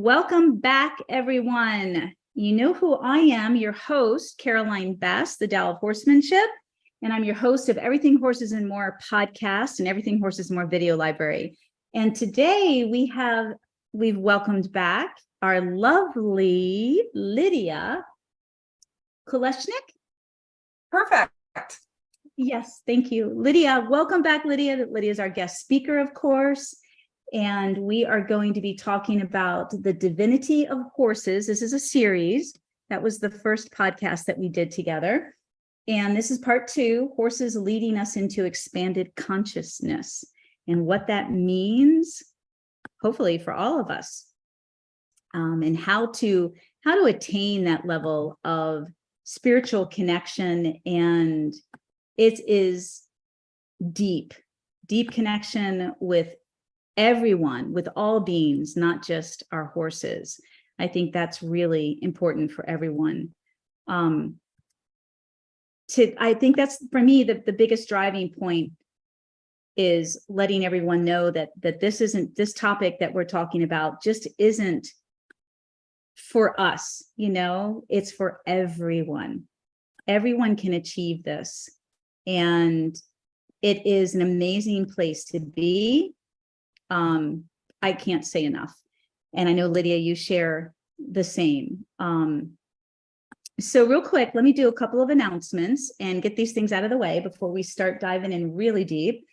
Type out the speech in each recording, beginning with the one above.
Welcome back, everyone. You know who I am, your host, Caroline Beste, the Tao of Horsemanship, and I'm your host of Everything Horses and More podcast and Everything Horses and More video library. And today we've welcomed back our lovely Lidia Kuleshnyk. Perfect. Yes, thank you. Lydia, welcome back, Lydia. Lydia is our guest speaker, of course. And we are going to be talking about the divinity of horses. This is a series. That was the first podcast that we did together. And this is part 2, horses leading us into expanded consciousness and what that means, hopefully for all of us, and how to attain that level of spiritual connection. And it is deep connection with everyone, with all beings, not just our horses. I think that's really important for everyone. I think that's, for me, the biggest driving point is letting everyone know that this topic that we're talking about just isn't for us, it's for everyone. Everyone can achieve this. And it is an amazing place to be. I can't say enough. And I know, Lydia, you share the same. So real quick, let me do a couple of announcements and get these things out of the way before we start diving in really deep.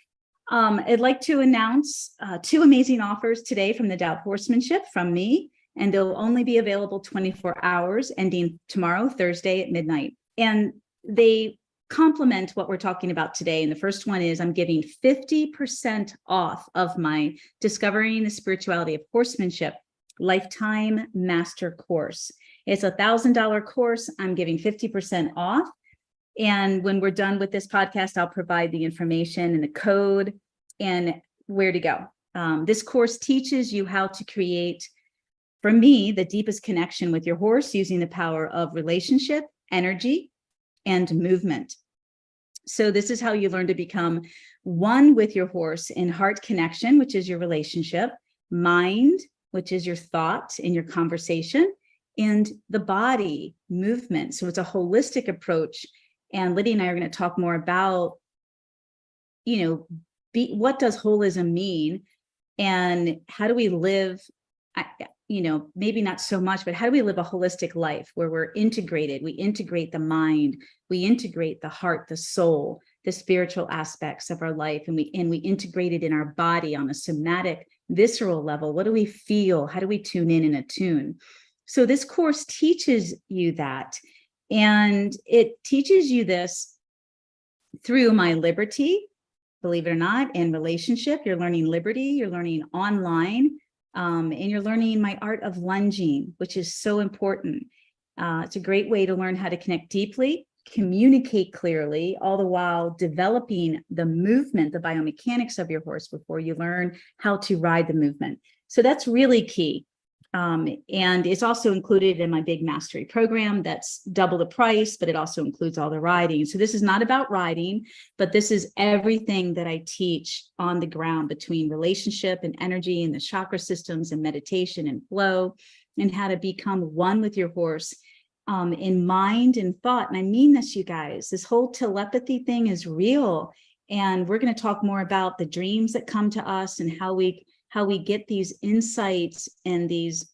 I'd like to announce 2 amazing offers today from the Tao of Horsemanship from me, and they'll only be available 24 hours, ending tomorrow, Thursday at midnight. And they complement what we're talking about today. And the first one is I'm giving 50% off of my Discovering the Spirituality of Horsemanship Lifetime Master Course. It's a $1,000 course. I'm giving 50% off. And when we're done with this podcast, I'll provide the information and the code and where to go. This course teaches you how to create, for me, the deepest connection with your horse using the power of relationship, energy, and movement. So this is how you learn to become one with your horse in heart connection, which is your relationship, mind, which is your thought and your conversation, and the body movement. So it's a holistic approach. And Lydia and I are going to talk more about, what does holism mean and how do we live, maybe not so much, but how do we live a holistic life where we're integrated? We integrate the mind, we integrate the heart, the soul, the spiritual aspects of our life, and we integrate it in our body on a somatic, visceral level. What do we feel? How do we tune in and attune? So this course teaches you that, and it teaches you this through my liberty, believe it or not, and relationship. You're learning liberty, you're learning online. And you're learning my art of lunging, which is so important. It's a great way to learn how to connect deeply, communicate clearly, all the while developing the movement, the biomechanics of your horse before you learn how to ride the movement. So that's really key. And it's also included in my big mastery program. That's double the price, but it also includes all the riding. So this is not about riding, but this is everything that I teach on the ground between relationship and energy and the chakra systems and meditation and flow, and how to become one with your horse in mind and thought. And I mean this, you guys, this whole telepathy thing is real. And we're going to talk more about the dreams that come to us and how we get these insights and these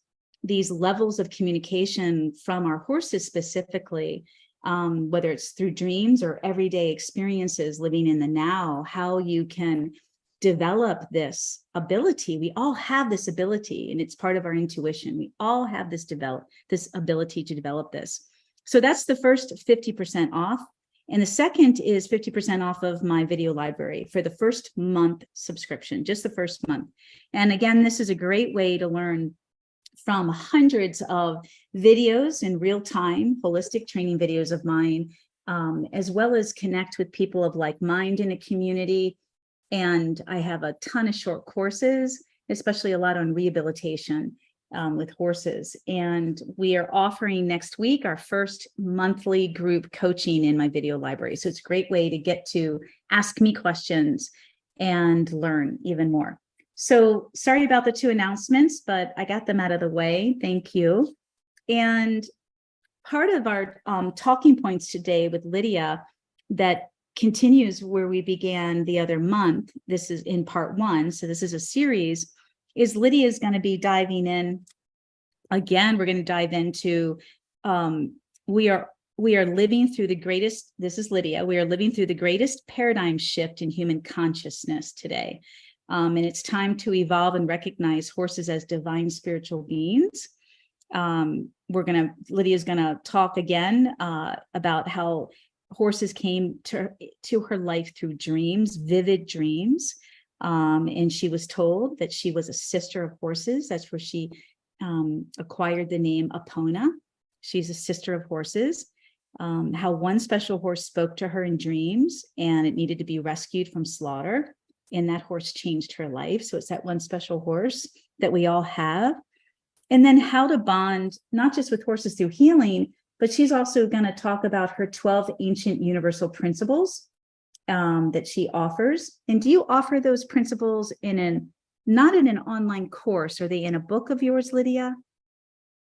levels of communication from our horses specifically, whether it's through dreams or everyday experiences living in the now, how you can develop this ability. We all have this ability, and it's part of our intuition. We all have this ability to develop this. So that's the first 50% off. And the second is 50% off of my video library for the first month subscription, just the first month. And again, this is a great way to learn from hundreds of videos in real time, holistic training videos of mine, as well as connect with people of like mind in a community. And I have a ton of short courses, especially a lot on rehabilitation with horses. And we are offering next week our first monthly group coaching in my video library. So it's a great way to get to ask me questions and learn even more. So sorry about the 2 announcements, but I got them out of the way. Thank you. And part of our talking points today with Lidia that continues where we began the other month, this is in part 1, so this is a series, is Lidia is going to be diving in. Again, we're going to dive into, we are living through the greatest, this is Lidia, we are living through the greatest paradigm shift in human consciousness today. And it's time to evolve and recognize horses as divine spiritual beings. Lydia's gonna talk again about how horses came to her life through dreams, vivid dreams. And she was told that she was a sister of horses. That's where she acquired the name Apona. She's a sister of horses. How one special horse spoke to her in dreams and it needed to be rescued from slaughter. And that horse changed her life. So it's that one special horse that we all have. And then how to bond, not just with horses through healing, but she's also going to talk about her 12 ancient universal principles that she offers. And do you offer those principles not in an online course? Are they in a book of yours, Lidia,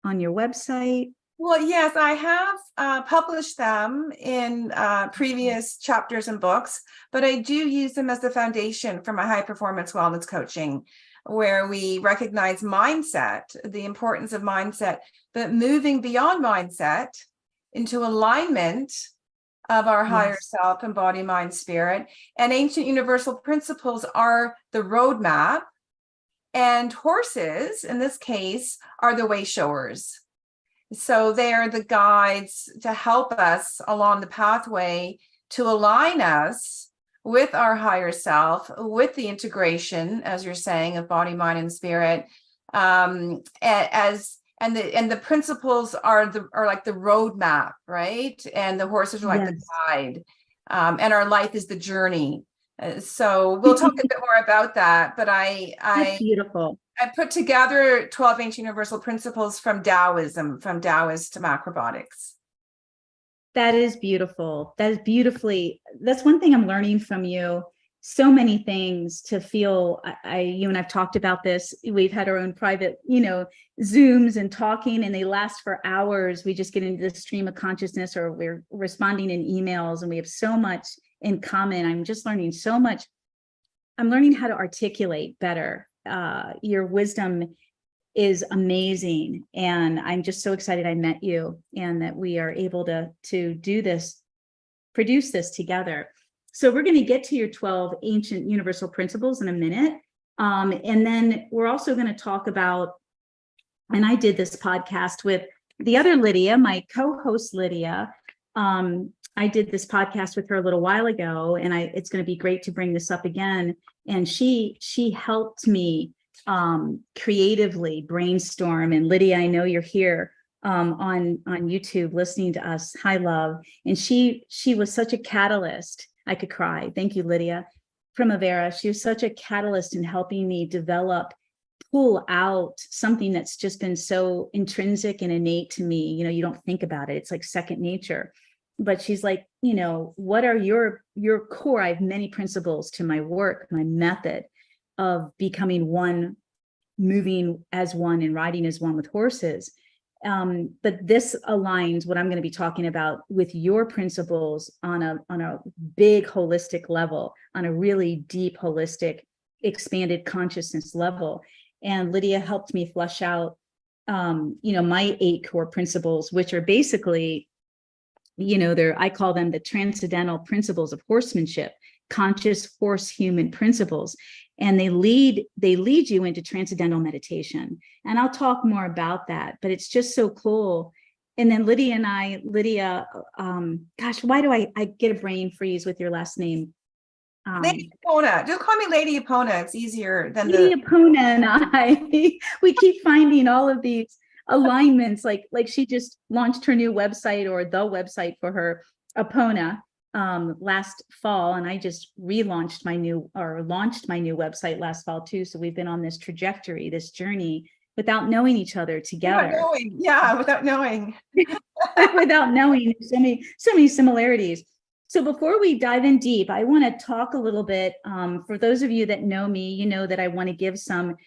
on your website? Well, yes, I have published them in previous chapters and books, but I do use them as the foundation for my high performance wellness coaching, where we recognize mindset, the importance of mindset, but moving beyond mindset into alignment of our higher self and body, mind, spirit. And ancient universal principles are the roadmap, and horses, in this case, are the way showers. So they are the guides to help us along the pathway to align us with our higher self, with the integration, as you're saying, of body, mind, and spirit. And the principles are like the roadmap, right? And the horses are like the guide, and our life is the journey. So we'll talk a bit more about that. But That's beautiful. I put together 12 ancient universal principles from Taoism, from Taoist to macrobiotics. That is beautiful. That is beautifully, that's one thing I'm learning from you. So many things to feel, you and I've talked about this. We've had our own private, Zooms and talking, and they last for hours. We just get into the stream of consciousness, or we're responding in emails, and we have so much in common. I'm just learning so much. I'm learning how to articulate better. Your wisdom is amazing, and I'm just so excited I met you and that we are able to do this, produce this together. So we're going to get to your 12 ancient universal principles in a minute, and then we're also going to talk about, and I did this podcast with the other Lidia, my co-host Lidia. I did this podcast with her a little while ago, and it's going to be great to bring this up again. And she helped me creatively brainstorm. And Lidia, I know you're here on YouTube listening to us. Hi, love. And she was such a catalyst. I could cry. Thank you, Lidia Primavera. She was such a catalyst in helping me pull out something that's just been so intrinsic and innate to me. You don't think about it. It's like second nature. But she's like, what are your core? I have many principles to my work, my method of becoming one, moving as one, and riding as one with horses. But this aligns what I'm going to be talking about with your principles on a big holistic level, on a really deep holistic expanded consciousness level. And Lidia helped me flesh out, my 8 core principles, which are basically, I call them the transcendental principles of horsemanship, conscious horse human principles. And they lead you into transcendental meditation. And I'll talk more about that, but it's just so cool. And then Lidia, gosh, why do I get a brain freeze with your last name? Lady Apona. Just call me Lady Apona. It's easier than Lady Apona and I, we keep finding all of these alignments. Like she just launched her new website, or the website for her, Apona, last fall, and I just launched my new website last fall too. So we've been on this trajectory, this journey, without knowing each other together. Without knowing. Without knowing so many similarities. So before we dive in deep, I want to talk a little bit, for those of you that know me, you know that I want to give some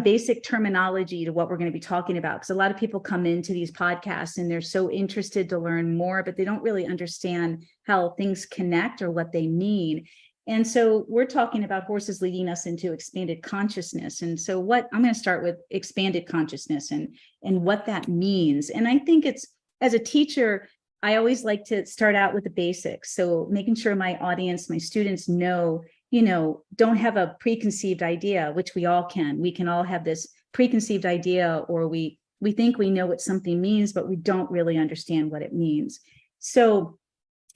basic terminology to what we're going to be talking about, because a lot of people come into these podcasts and they're so interested to learn more, but they don't really understand how things connect or what they mean. And so we're talking about horses leading us into expanded consciousness. And so I'm going to start with expanded consciousness and what that means. And I think it's, as a teacher, I always like to start out with the basics. So making sure my audience, my students know, don't have a preconceived idea, which we all can. We can all have this preconceived idea, or we think we know what something means, but we don't really understand what it means. So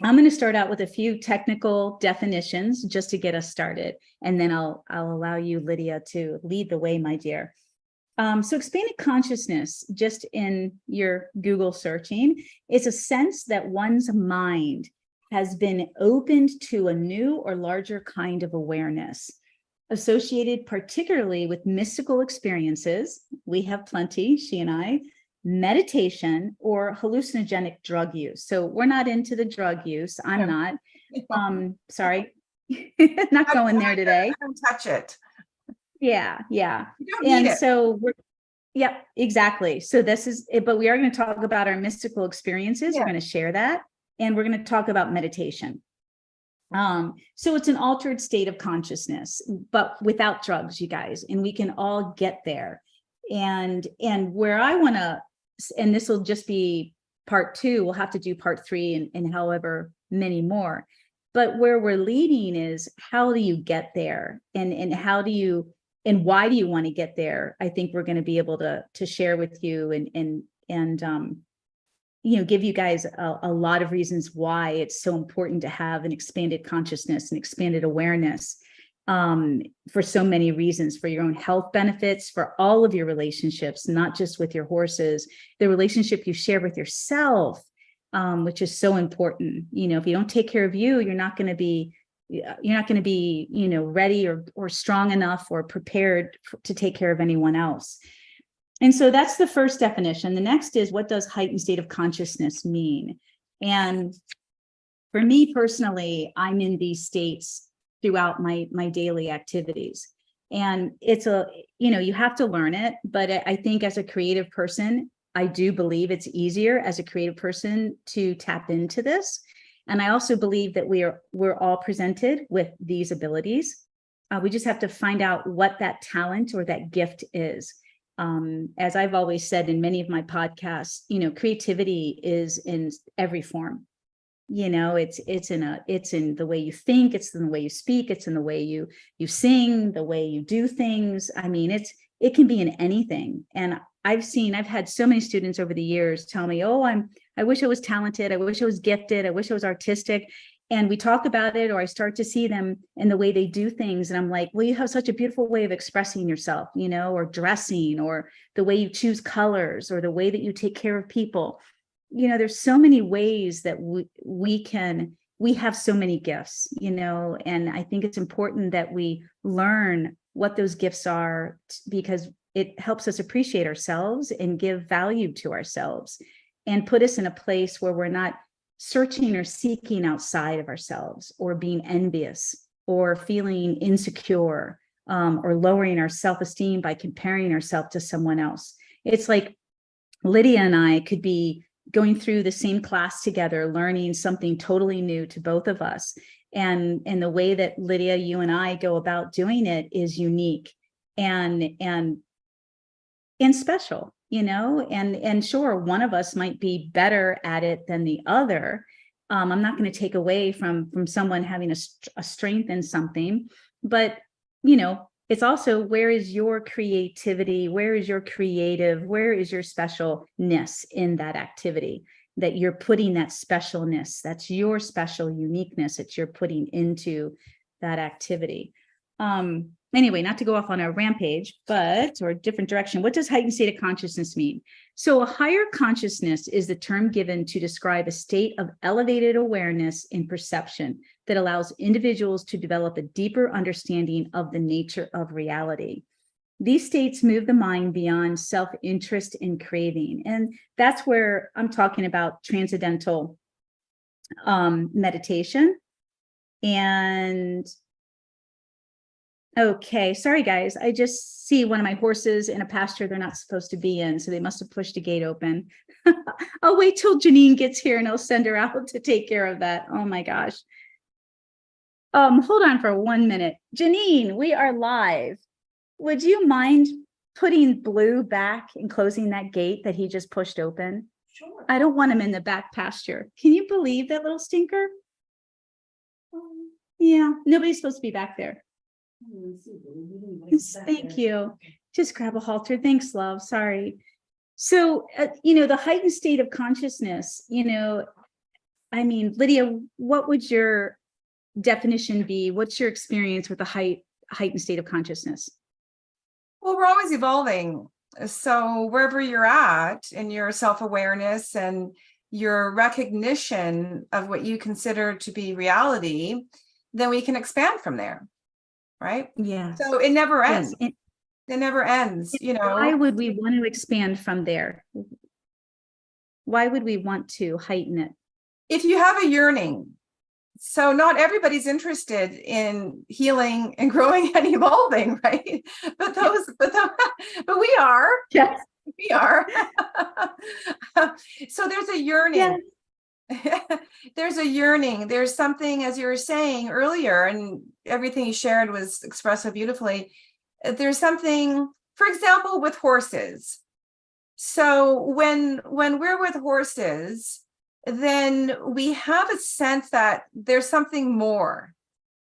I'm going to start out with a few technical definitions just to get us started. And then I'll allow you, Lidia, to lead the way, my dear. So expanded consciousness, just in your Google searching, is a sense that one's mind has been opened to a new or larger kind of awareness, associated particularly with mystical experiences. We have plenty, she and I, meditation, or hallucinogenic drug use. So we're not into the drug use. I'm not. Sorry, not going there today. Don't touch it. Yeah. You don't need it. So yep, exactly. So this is it, but we are going to talk about our mystical experiences. Yeah. We're going to share that, and we're going to talk about meditation. So it's an altered state of consciousness, but without drugs, you guys, and we can all get there. And where I want to, and this will just be part 2, we'll have to do part 3 and however many more. But where we're leading is, how do you get there? And how do you, and why do you want to get there? I think we're going to be able to share with you and give you guys a lot of reasons why it's so important to have an expanded consciousness and expanded awareness, for so many reasons, for your own health benefits, for all of your relationships, not just with your horses, the relationship you share with yourself, which is so important. If you don't take care of you, you're not going to be ready or strong enough or prepared to take care of anyone else. And so that's the first definition. The next is, what does heightened state of consciousness mean? And for me personally, I'm in these states throughout my daily activities. And it's you have to learn it, but I think as a creative person, I do believe it's easier as a creative person to tap into this. And I also believe that we're all presented with these abilities. We just have to find out what that talent or that gift is. As I've always said in many of my podcasts, creativity is in every form. It's in the way you think, it's in the way you speak, it's in the way you sing, the way you do things. I mean, it can be in anything. And I've had so many students over the years tell me, oh, I wish I was talented. I wish I was gifted. I wish I was artistic. And we talk about it, or I start to see them in the way they do things. And I'm like, well, you have such a beautiful way of expressing yourself, or dressing, or the way you choose colors, or the way that you take care of people. There's so many ways that we have so many gifts, and I think it's important that we learn what those gifts are, because it helps us appreciate ourselves and give value to ourselves and put us in a place where we're not searching or seeking outside of ourselves, or being envious, or feeling insecure, or lowering our self-esteem by comparing ourselves to someone else. It's like Lidia and I could be going through the same class together, learning something totally new to both of us. And the way that Lidia, you and I go about doing it is unique and special, and sure, one of us might be better at it than the other. I'm not going to take away from someone having a strength in something, but it's also, where is your creativity? Where is your creative? Where is your specialness in that activity that you're putting that specialness? That's your special uniqueness that you're putting into that activity. Anyway, not to go off on a rampage, or a different direction. What does heightened state of consciousness mean? So a higher consciousness is the term given to describe a state of elevated awareness and perception that allows individuals to develop a deeper understanding of the nature of reality. These states move the mind beyond self-interest and craving. And that's where I'm talking about transcendental meditation. And okay, sorry guys, I just see one of my horses in a pasture they're not supposed to be in, so they must have pushed a gate open. I'll wait till Janine gets here and I'll send her out to take care of that. Oh my gosh. Hold on for 1 minute. Janine, we are live. Would you mind putting Blue back and closing that gate that he just pushed open? Sure. I don't want him in the back pasture. Can you believe that little stinker? Yeah, nobody's supposed to be back there. Thank you. Just grab a halter. Thanks, love. Sorry. So, the heightened state of consciousness, I mean, Lydia, what would your definition be? What's your experience with the heightened state of consciousness? Well, we're always evolving. So wherever you're at in your self-awareness and your recognition of what you consider to be reality, then we can expand from there, right? Yeah. So it never ends. Yes. It never ends, Why would we want to expand from there? Why would we want to heighten it? If you have a yearning. So not everybody's interested in healing and growing and evolving, right? But we are. Yes. We are. So there's a yearning. Yes. There's a yearning. There's something, as you were saying earlier, and everything you shared was expressed so beautifully. There's something, for example, with horses. So when we're with horses, then we have a sense that there's something more,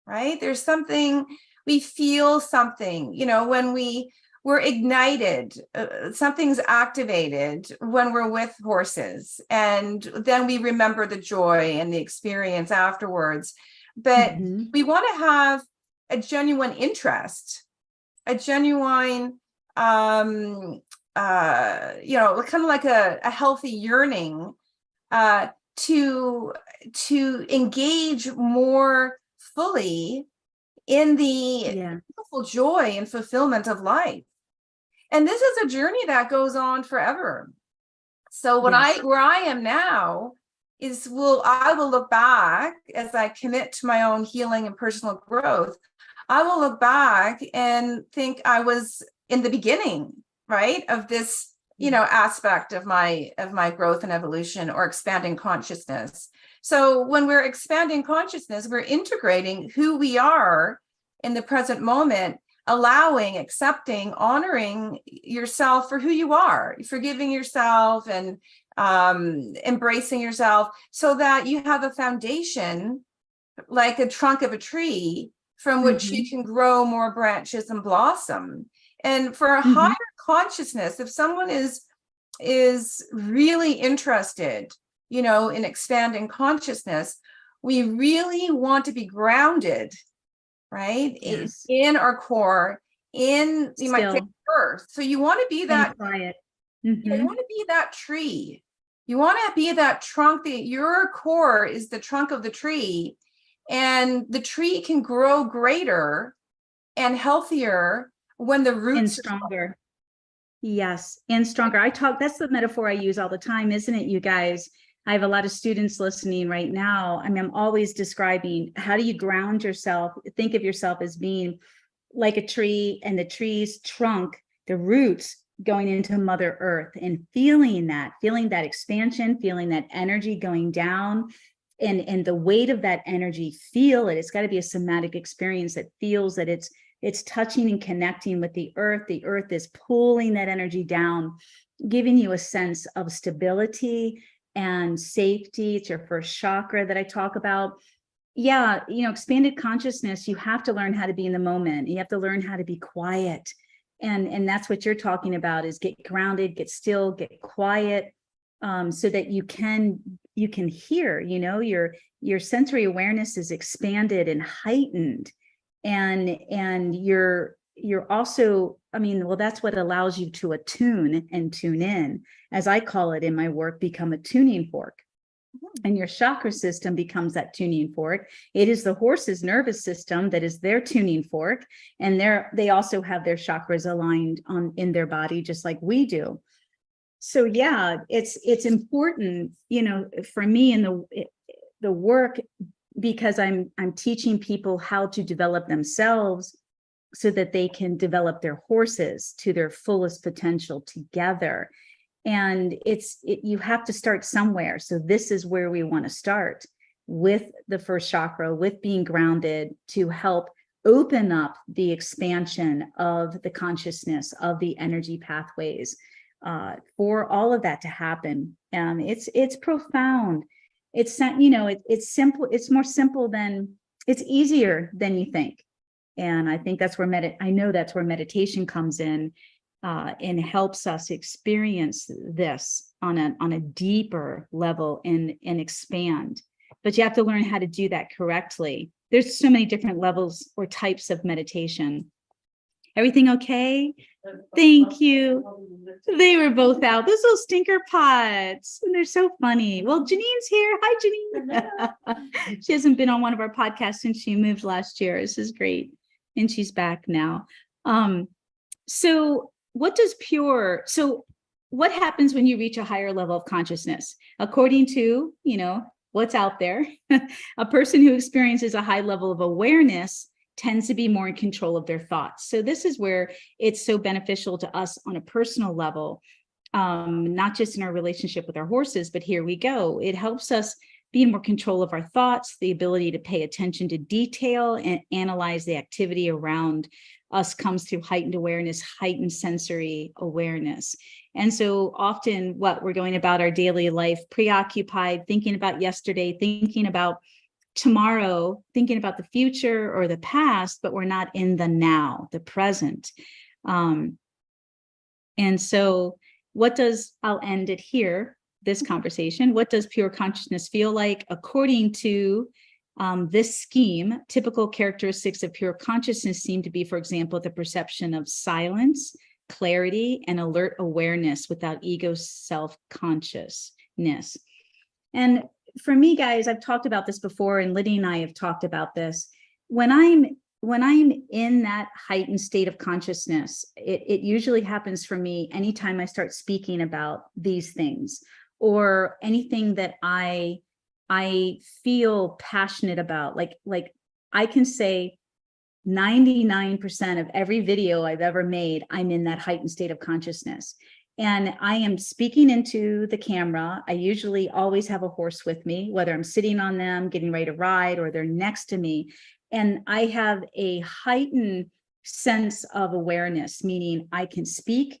right? There's something, we feel something, when we're ignited, something's activated when we're with horses, and then we remember the joy and the experience afterwards. But we want to have a genuine interest, a genuine, kind of like a healthy yearning to engage more fully in the beautiful joy and fulfillment of life. And this is a journey that goes on forever. So where I am now is I will look back as I commit to my own healing and personal growth. I will look back and think I was in the beginning, right, of this aspect of my growth and evolution, or expanding consciousness. So when we're expanding consciousness, we're integrating who we are in the present moment, allowing, accepting, honoring yourself for who you are, forgiving yourself and embracing yourself, so that you have a foundation like a trunk of a tree from which you can grow more branches and blossom. And for a higher consciousness, if someone is really interested, in expanding consciousness, we really want to be grounded, right? Yes. In our core, you might say earth. So you want to be that quiet. You want to be that tree. You want to be that trunk. Your core is the trunk of the tree, and the tree can grow greater and healthier when the roots and stronger. Yes, and stronger. That's the metaphor I use all the time, isn't it, you guys? I have a lot of students listening right now. I mean, I'm always describing, how do you ground yourself? Think of yourself as being like a tree, and the tree's trunk, the roots going into Mother Earth, and feeling that expansion, feeling that energy going down, and the weight of that energy, feel it. It's got to be a somatic experience that feels that it's touching and connecting with the earth. The earth is pulling that energy down, giving you a sense of stability and safety. It's your first chakra that I talk about. Yeah, expanded consciousness, you have to learn how to be in the moment. You have to learn how to be quiet. And that's what you're talking about, is get grounded, get still, get quiet, so that you can hear, your sensory awareness is expanded and heightened. And you're also, that's what allows you to attune and tune in, as I call it in my work, become a tuning fork. And your chakra system becomes that tuning fork. It is the horse's nervous system that is their tuning fork. And they also have their chakras aligned in their body, just like we do. So yeah, it's important, for me, in work, because I'm teaching people how to develop themselves so that they can develop their horses to their fullest potential together. And you have to start somewhere. So this is where we want to start, with the first chakra, with being grounded, to help open up the expansion of the consciousness, of the energy pathways, for all of that to happen. It's profound. It's it's simple. It's more simple than, it's easier than you think. And I think that's where I know that's where meditation comes in, and helps us experience this on a deeper level and expand. But you have to learn how to do that correctly. There's so many different levels or types of meditation. Everything okay? Thank you. They were both out. Those little stinker pots. And they're so funny. Well, Janine's here. Hi, Janine. She hasn't been on one of our podcasts since she moved last year. This is great. And she's back now. So what happens when you reach a higher level of consciousness? According to, what's out there, a person who experiences a high level of awareness tends to be more in control of their thoughts. So this is where it's so beneficial to us on a personal level, not just in our relationship with our horses, but here we go. It helps us be in more control of our thoughts, the ability to pay attention to detail and analyze the activity around us comes through heightened awareness, heightened sensory awareness. And so often we're going about our daily life preoccupied, thinking about yesterday, thinking about tomorrow, thinking about the future or the past, but we're not in the now, the present. And so I'll end it here, this conversation. What does pure consciousness feel like? According to this scheme, typical characteristics of pure consciousness seem to be, for example, the perception of silence, clarity, and alert awareness without ego self-consciousness. And for me, guys, I've talked about this before, and Lydia and I have talked about this. When I'm in that heightened state of consciousness, it usually happens for me anytime I start speaking about these things, or anything that I feel passionate about. Like I can say 99% of every video I've ever made, I'm in that heightened state of consciousness. And I am speaking into the camera. I usually always have a horse with me, whether I'm sitting on them, getting ready to ride, or they're next to me. And I have a heightened sense of awareness, meaning I can speak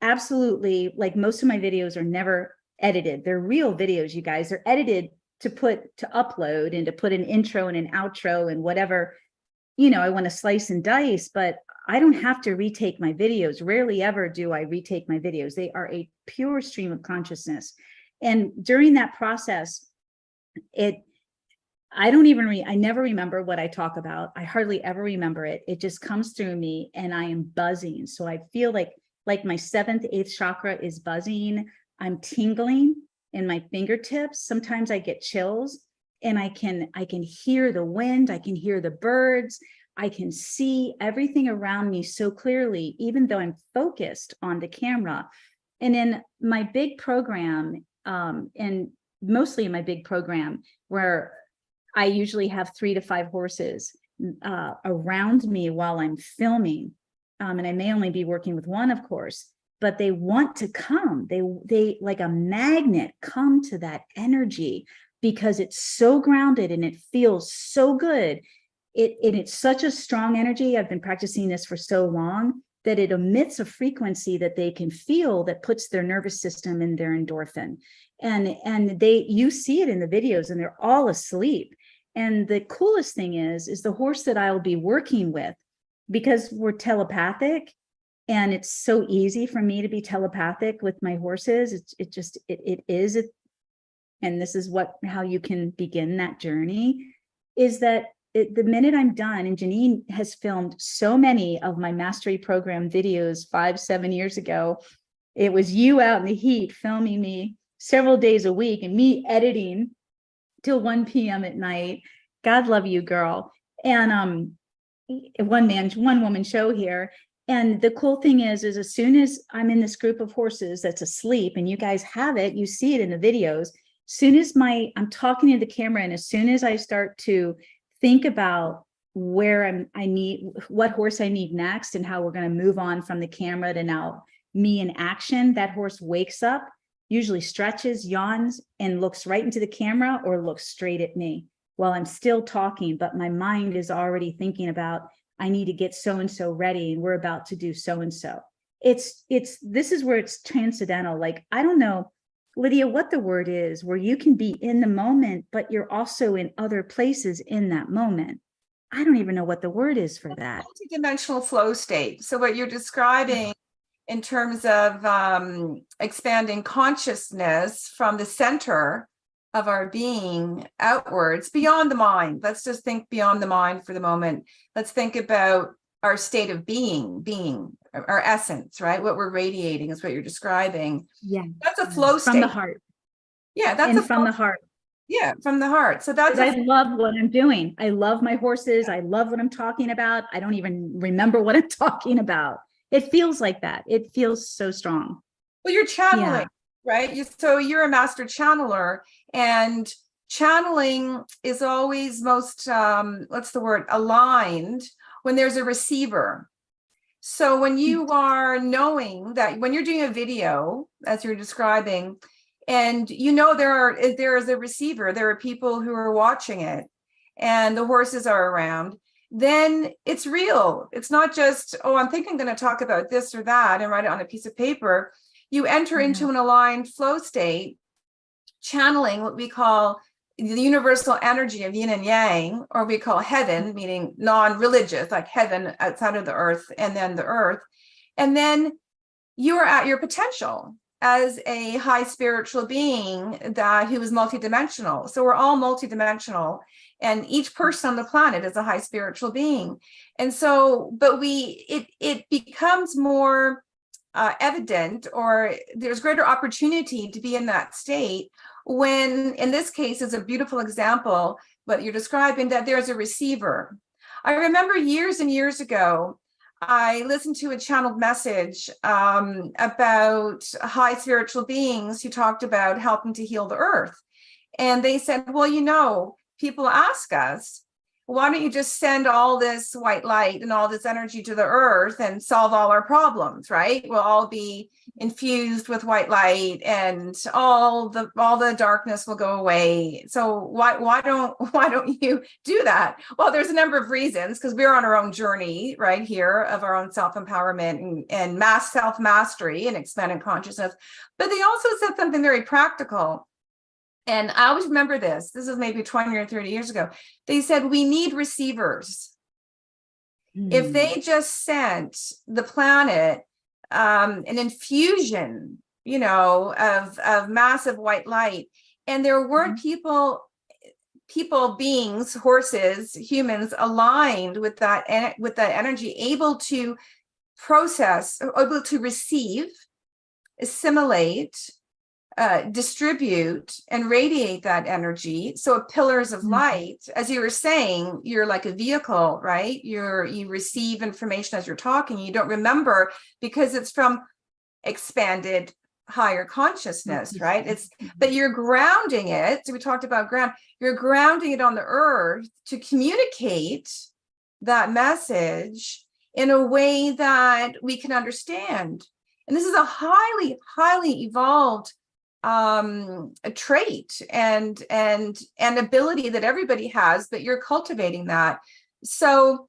absolutely. Like, most of my videos are never edited. They're real videos, you guys. They're edited to upload and to put an intro and an outro and whatever, I want to slice and dice, but I don't have to retake my videos. Rarely ever do I retake my videos. They are a pure stream of consciousness. And during that process, I never remember what I talk about. I hardly ever remember it. It just comes through me and I am buzzing. So I feel like my 7th, 8th chakra is buzzing. I'm tingling in my fingertips. Sometimes I get chills, and I can hear the wind. I can hear the birds. I can see everything around me so clearly, even though I'm focused on the camera. And in my big program, and mostly in my big program, where I usually have 3 to 5 horses around me while I'm filming, and I may only be working with one, of course, but they want to come. They like a magnet come to that energy, because it's so grounded and it feels so good. It's such a strong energy. I've been practicing this for so long that it emits a frequency that they can feel, that puts their nervous system in their endorphin. And you see it in the videos, and they're all asleep. And the coolest thing is the horse that I'll be working with, because we're telepathic, and it's so easy for me to be telepathic with my horses. It is. And this is how you can begin that journey, is that the minute I'm done, and Janine has filmed so many of my mastery program videos 5-7 years ago. It was you out in the heat filming me several days a week, and me editing till 1 p.m. at night. God love you, girl. And one woman show here. And the cool thing is as soon as I'm in this group of horses that's asleep, and you guys have it, you see it in the videos, soon as I'm talking to the camera, and as soon as I start to think about where what horse I need next and how we're going to move on from the camera to now me in action, that horse wakes up, usually stretches, yawns, and looks right into the camera or looks straight at me while I'm still talking, but my mind is already thinking about, I need to get so-and-so ready and we're about to do so-and-so. This is where it's transcendental. Like, I don't know, Lidia, what the word is, where you can be in the moment, but you're also in other places in that moment. I don't even know what the word is for that. Multidimensional flow state. So what you're describing in terms of expanding consciousness from the center of our being outwards, beyond the mind. Let's just think beyond the mind for the moment. Let's think about our state of being, our essence, right? What we're radiating is what you're describing. Yeah. That's a flow state. From the heart. Yeah, that's from the heart. Yeah, from the heart. So that's I love what I'm doing. I love my horses. I love what I'm talking about. I don't even remember what I'm talking about. It feels like that. It feels so strong. Well, you're channeling, right? So you're a master channeler, and channeling is always most, aligned when there's a receiver. So when you are knowing that when you're doing a video, as you're describing, and there is a receiver, there are people who are watching it, and the horses are around, then it's real. It's not just, oh, I'm thinking I'm going to talk about this or that and write it on a piece of paper. You enter into an aligned flow state, channeling what we call the universal energy of yin and yang, or we call heaven, meaning non-religious, like heaven outside of the earth, and then the earth. And then you are at your potential as a high spiritual being who is multidimensional. So we're all multidimensional, and each person on the planet is a high spiritual being. And so, but it becomes more evident, or there's greater opportunity to be in that state when, in this case, is a beautiful example, what you're describing, that there's a receiver. I remember years and years ago, I listened to a channeled message about high spiritual beings who talked about helping to heal the earth. And they said, well, people ask us, why don't you just send all this white light and all this energy to the earth and solve all our problems, right? We'll all be infused with white light and all the darkness will go away. So why don't you do that? Well, there's a number of reasons, because we're on our own journey right here of our own self-empowerment and self-mastery and expanded consciousness. But they also said something very practical. And I always remember this is maybe 20 or 30 years ago. They said, we need receivers. If they just sent the planet an infusion, of massive white light, and there weren't people, beings, horses, humans aligned with that energy, able to process, able to receive, assimilate, distribute and radiate that energy. So pillars of light, as you were saying, you're like a vehicle, right? You receive information as you're talking. You don't remember because it's from expanded higher consciousness, right? But you're grounding it. So we talked about you're grounding it on the earth to communicate that message in a way that we can understand. And this is a highly, highly evolved a trait and ability that everybody has, but you're cultivating that. So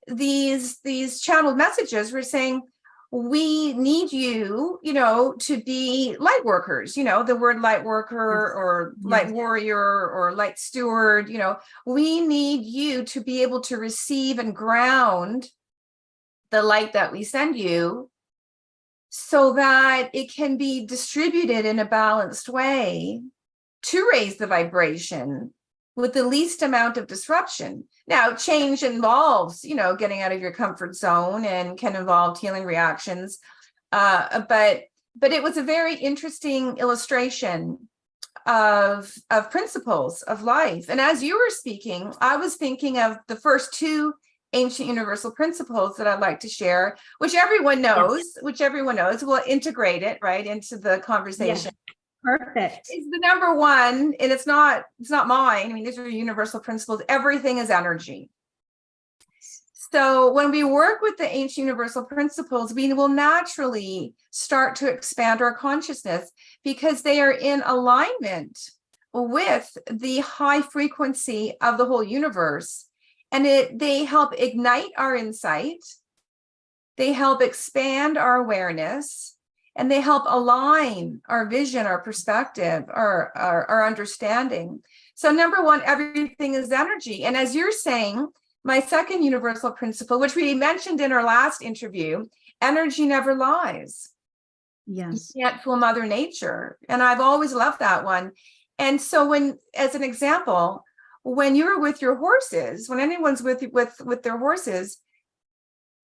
these channeled messages were saying, we need you, to be light workers, the word light worker or light warrior or light steward, we need you to be able to receive and ground the light that we send you, so that it can be distributed in a balanced way to raise the vibration with the least amount of disruption. Now, change involves, getting out of your comfort zone and can involve healing reactions. But it was a very interesting illustration of principles of life. And as you were speaking, I was thinking of the first two ancient universal principles that I'd like to share, which everyone knows, we'll integrate it right into the conversation. Perfect. is the number one, and it's not mine. I mean, these are universal principles. Everything is energy. So when we work with the ancient universal principles, we will naturally start to expand our consciousness because they are in alignment with the high frequency of the whole universe. And they help ignite our insight. They help expand our awareness, and they help align our vision, our perspective, our understanding. So number one, everything is energy. And as you're saying, my second universal principle, which we mentioned in our last interview, energy never lies. Yes. You can't fool Mother Nature. And I've always loved that one. And so when, as an example, when you're with your horses, when anyone's with their horses,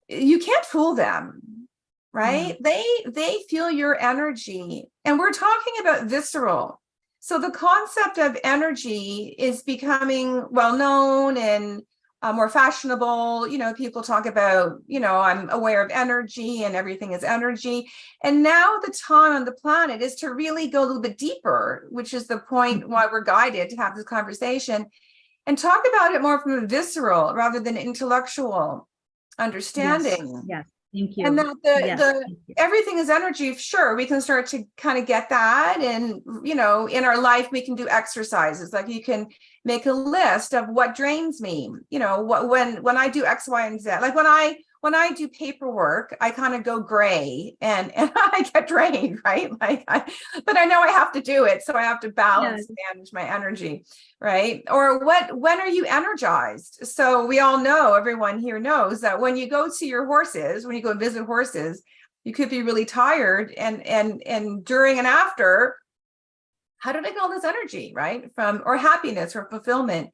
you can't fool them, right? They feel your energy. And we're talking about visceral. So the concept of energy is becoming well known and more fashionable. You know, people talk about, you know, I'm aware of energy and everything is energy. And now the time on the planet is to really go a little bit deeper, which is the point why we're guided to have this conversation and talk about it more from a visceral rather than intellectual understanding. Yes. Thank you. And that the everything is energy. Sure, we can start to kind of get that. And, you know, in our life, we can do exercises. Like you can make a list of what drains me. You know, what when I do X, Y, and Z. Like when I do paperwork, I kind of go gray and I get drained, right? But I know I have to do it. So I have to balance and manage my energy, right? Or when are you energized? So we all know, everyone here knows that when you go see your horses, when you go visit horses, you could be really tired and during and after, how did I get all this energy, right? Or happiness or fulfillment.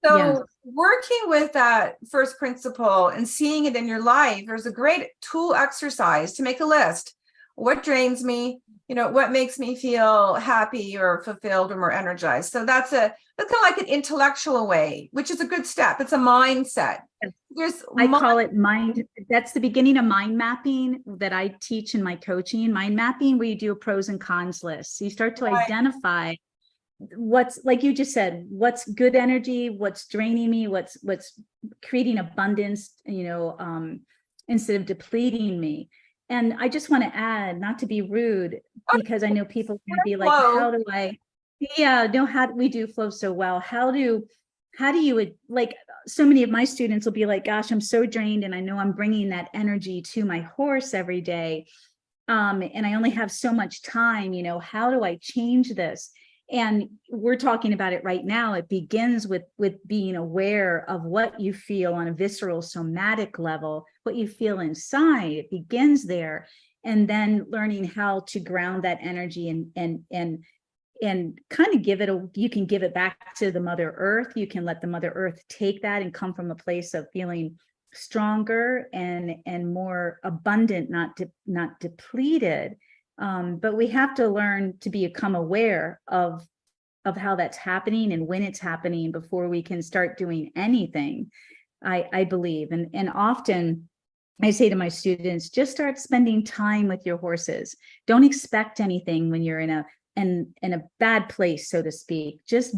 So working with that first principle and seeing it in your life, there's a great tool exercise to make a list. What drains me? You know, what makes me feel happy or fulfilled or more energized? So that's kind of like an intellectual way, which is a good step. It's a mindset. I call it mind. That's the beginning of mind mapping that I teach in my coaching. Mind mapping, where you do a pros and cons list. So you start to identify what's, like you just said, what's good energy, what's draining me, what's creating abundance, you know, instead of depleting me. And I just want to add, not to be rude, because I know people are going to be like, how do I, how we do flow so well. How do you, like, so many of my students will be like, gosh, I'm so drained. And I know I'm bringing that energy to my horse every day. And I only have so much time, you know, how do I change this? And we're talking about it right now. It begins with being aware of what you feel on a visceral somatic level, what you feel inside. It begins there. And then learning how to ground that energy and kind of give it you can give it back to the Mother Earth. You can let the Mother Earth take that and come from a place of feeling stronger and more abundant, not depleted. But we have to learn to become aware of how that's happening and when it's happening before we can start doing anything, I believe. And often I say to my students, just start spending time with your horses. Don't expect anything when you're in a bad place, so to speak. Just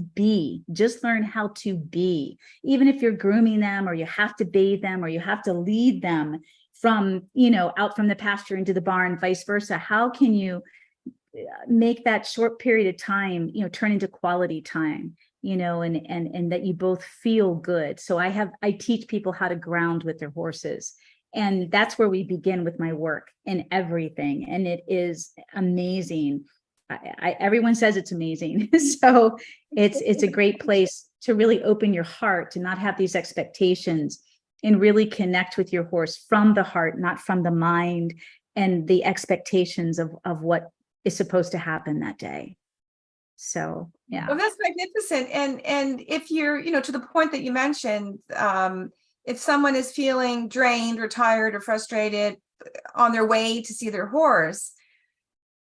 learn how to be. Even if you're grooming them, or you have to bathe them, or you have to lead them from, you know, out from the pasture into the barn, vice versa. How can you make that short period of time, you know, turn into quality time, you know, and that you both feel good. So I teach people how to ground with their horses. And that's where we begin with my work and everything. And it is amazing. Everyone says it's amazing. So it's a great place to really open your heart, to not have these expectations, and really connect with your horse from the heart, not from the mind and the expectations of what is supposed to happen that day. So, yeah. Well, that's magnificent. And if you're, you know, to the point that you mentioned, if someone is feeling drained or tired or frustrated on their way to see their horse,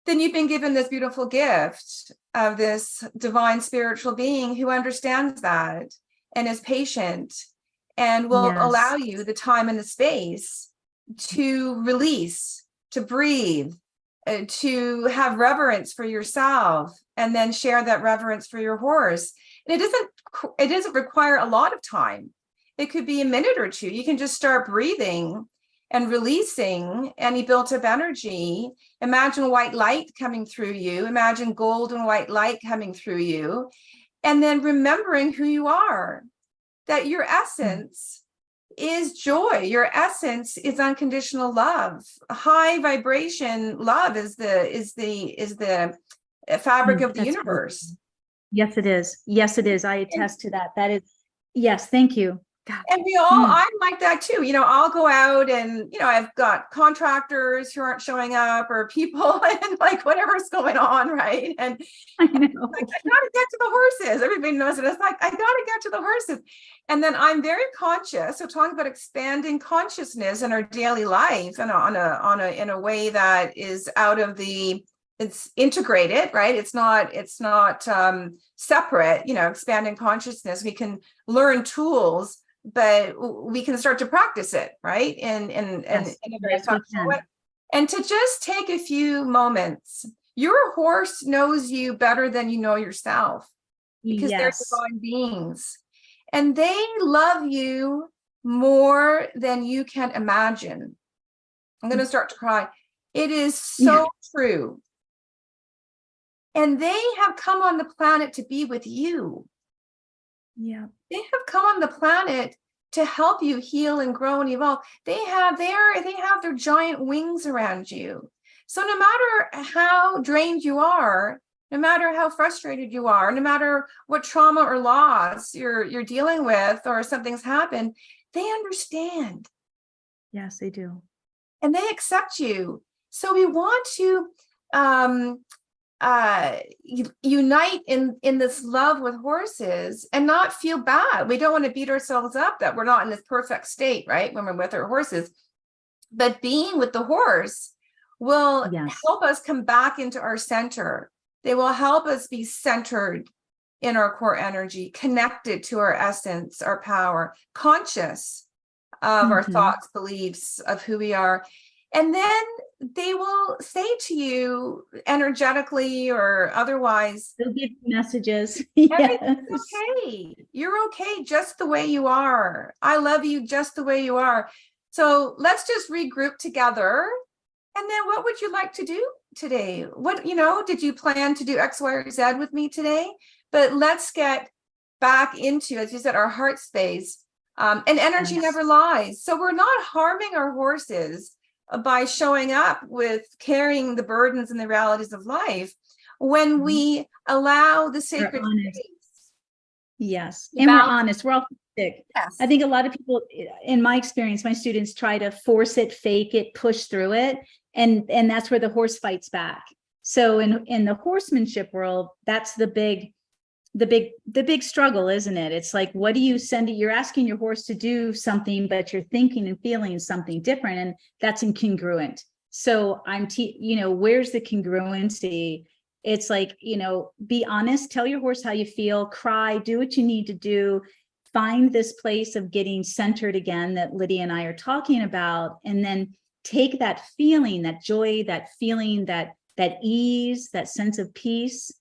then you've been given this beautiful gift of this divine spiritual being who understands that and is patient and will allow you the time and the space to release, to breathe, to have reverence for yourself, and then share that reverence for your horse. And it doesn't require a lot of time. It could be a minute or two. You can just start breathing and releasing any built up energy. Imagine white light coming through you. Imagine golden white light coming through you. And then remembering who you are, that your essence is joy. Your essence is unconditional love. High vibration love is the fabric of the universe. Yes, it is. Yes, it is. I attest to that. That is, yes, thank you. God. And we all, I'm like that too. I'll go out and, I've got contractors who aren't showing up, or people and like whatever's going on, right? And I know. like, I gotta get to the horses. Everybody knows it. It's like, I gotta get to the horses. And then I'm very conscious. So talking about expanding consciousness in our daily life and in a way that is it's integrated, right? It's not separate, expanding consciousness. We can learn tools, but we can start to practice it, right? In a very thoughtful way. And to just take a few moments. Your horse knows you better than you know yourself, because they're divine beings. And they love you more than you can imagine. I'm going to start to cry. It is so true. And they have come on the planet to be with you. Yeah. They have come on the planet to help you heal and grow and evolve. They have their giant wings around you. So no matter how drained you are, no matter how frustrated you are, no matter what trauma or loss you're dealing with, or something's happened, they understand. Yes, they do. And they accept you. So we want to unite in this love with horses and not feel bad. We don't want to beat ourselves up that we're not in this perfect state, right? When we're with our horses, but being with the horse will help us come back into our center. They will help us be centered in our core energy, connected to our essence, our power, conscious of our thoughts, beliefs, of who we are. And then they will say to you energetically or otherwise, they'll give messages. Everything's okay. You're okay just the way you are. I love you just the way you are. So let's just regroup together. And then what would you like to do today? What, did you plan to do X, Y, or Z with me today? But let's get back into, as you said, our heart space. And energy never lies. So we're not harming our horses by showing up with carrying the burdens and the realities of life when we allow the sacred space. Yes. And we're honest. We're authentic. Yes. I think a lot of people, in my experience, my students try to force it, fake it, push through it. And that's where the horse fights back. So in the horsemanship world, that's the big struggle, isn't it? It's like, what do you send it? You're asking your horse to do something, but you're thinking and feeling something different, and that's incongruent. So where's the congruency? It's like, be honest, tell your horse how you feel, cry, do what you need to do, find this place of getting centered again that Lidia and I are talking about, and then take that feeling, that joy, that feeling, that ease, that sense of peace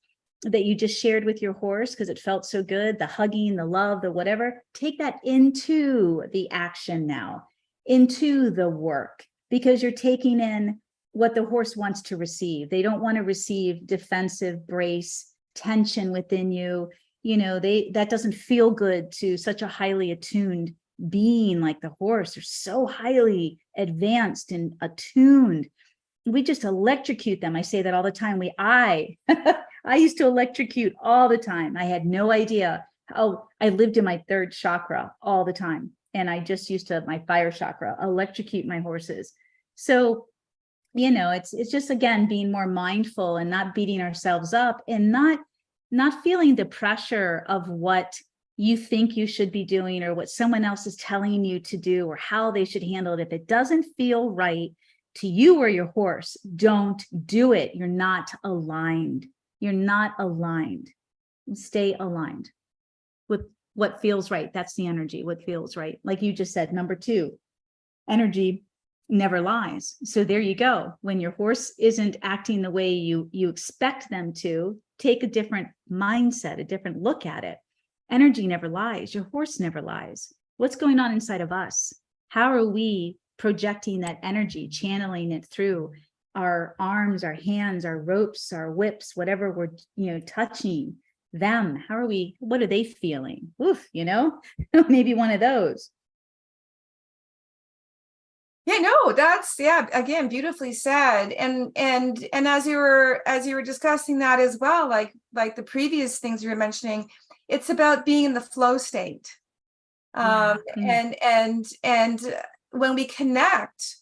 that you just shared with your horse because it felt so good, the hugging, the love, the whatever, take that into the action now, into the work, because you're taking in what the horse wants to receive. They don't want to receive defensive brace tension within you. That doesn't feel good to such a highly attuned being like the horse. They're so highly advanced and attuned. We just electrocute them. I say that all the time. I used to electrocute all the time. I had no idea. I lived in my third chakra all the time. And I just used to, my fire chakra, electrocute my horses. So, it's just, again, being more mindful and not beating ourselves up and not feeling the pressure of what you think you should be doing or what someone else is telling you to do or how they should handle it. If it doesn't feel right to you or your horse, don't do it. You're not aligned. You're not aligned. Stay aligned with what feels right. That's the energy, what feels right. Like you just said, number 2, energy never lies. So there you go. When your horse isn't acting the way you expect them to, take a different mindset, a different look at it. Energy never lies. Your horse never lies. What's going on inside of us? How are we projecting that energy, channeling it through our arms, our hands, our ropes, our whips, whatever we're, touching them? How are we, what are they feeling? Oof, maybe one of those. Yeah, no, that's, again, beautifully said. And as you were discussing that as well, like the previous things you were mentioning, it's about being in the flow state. And when we connect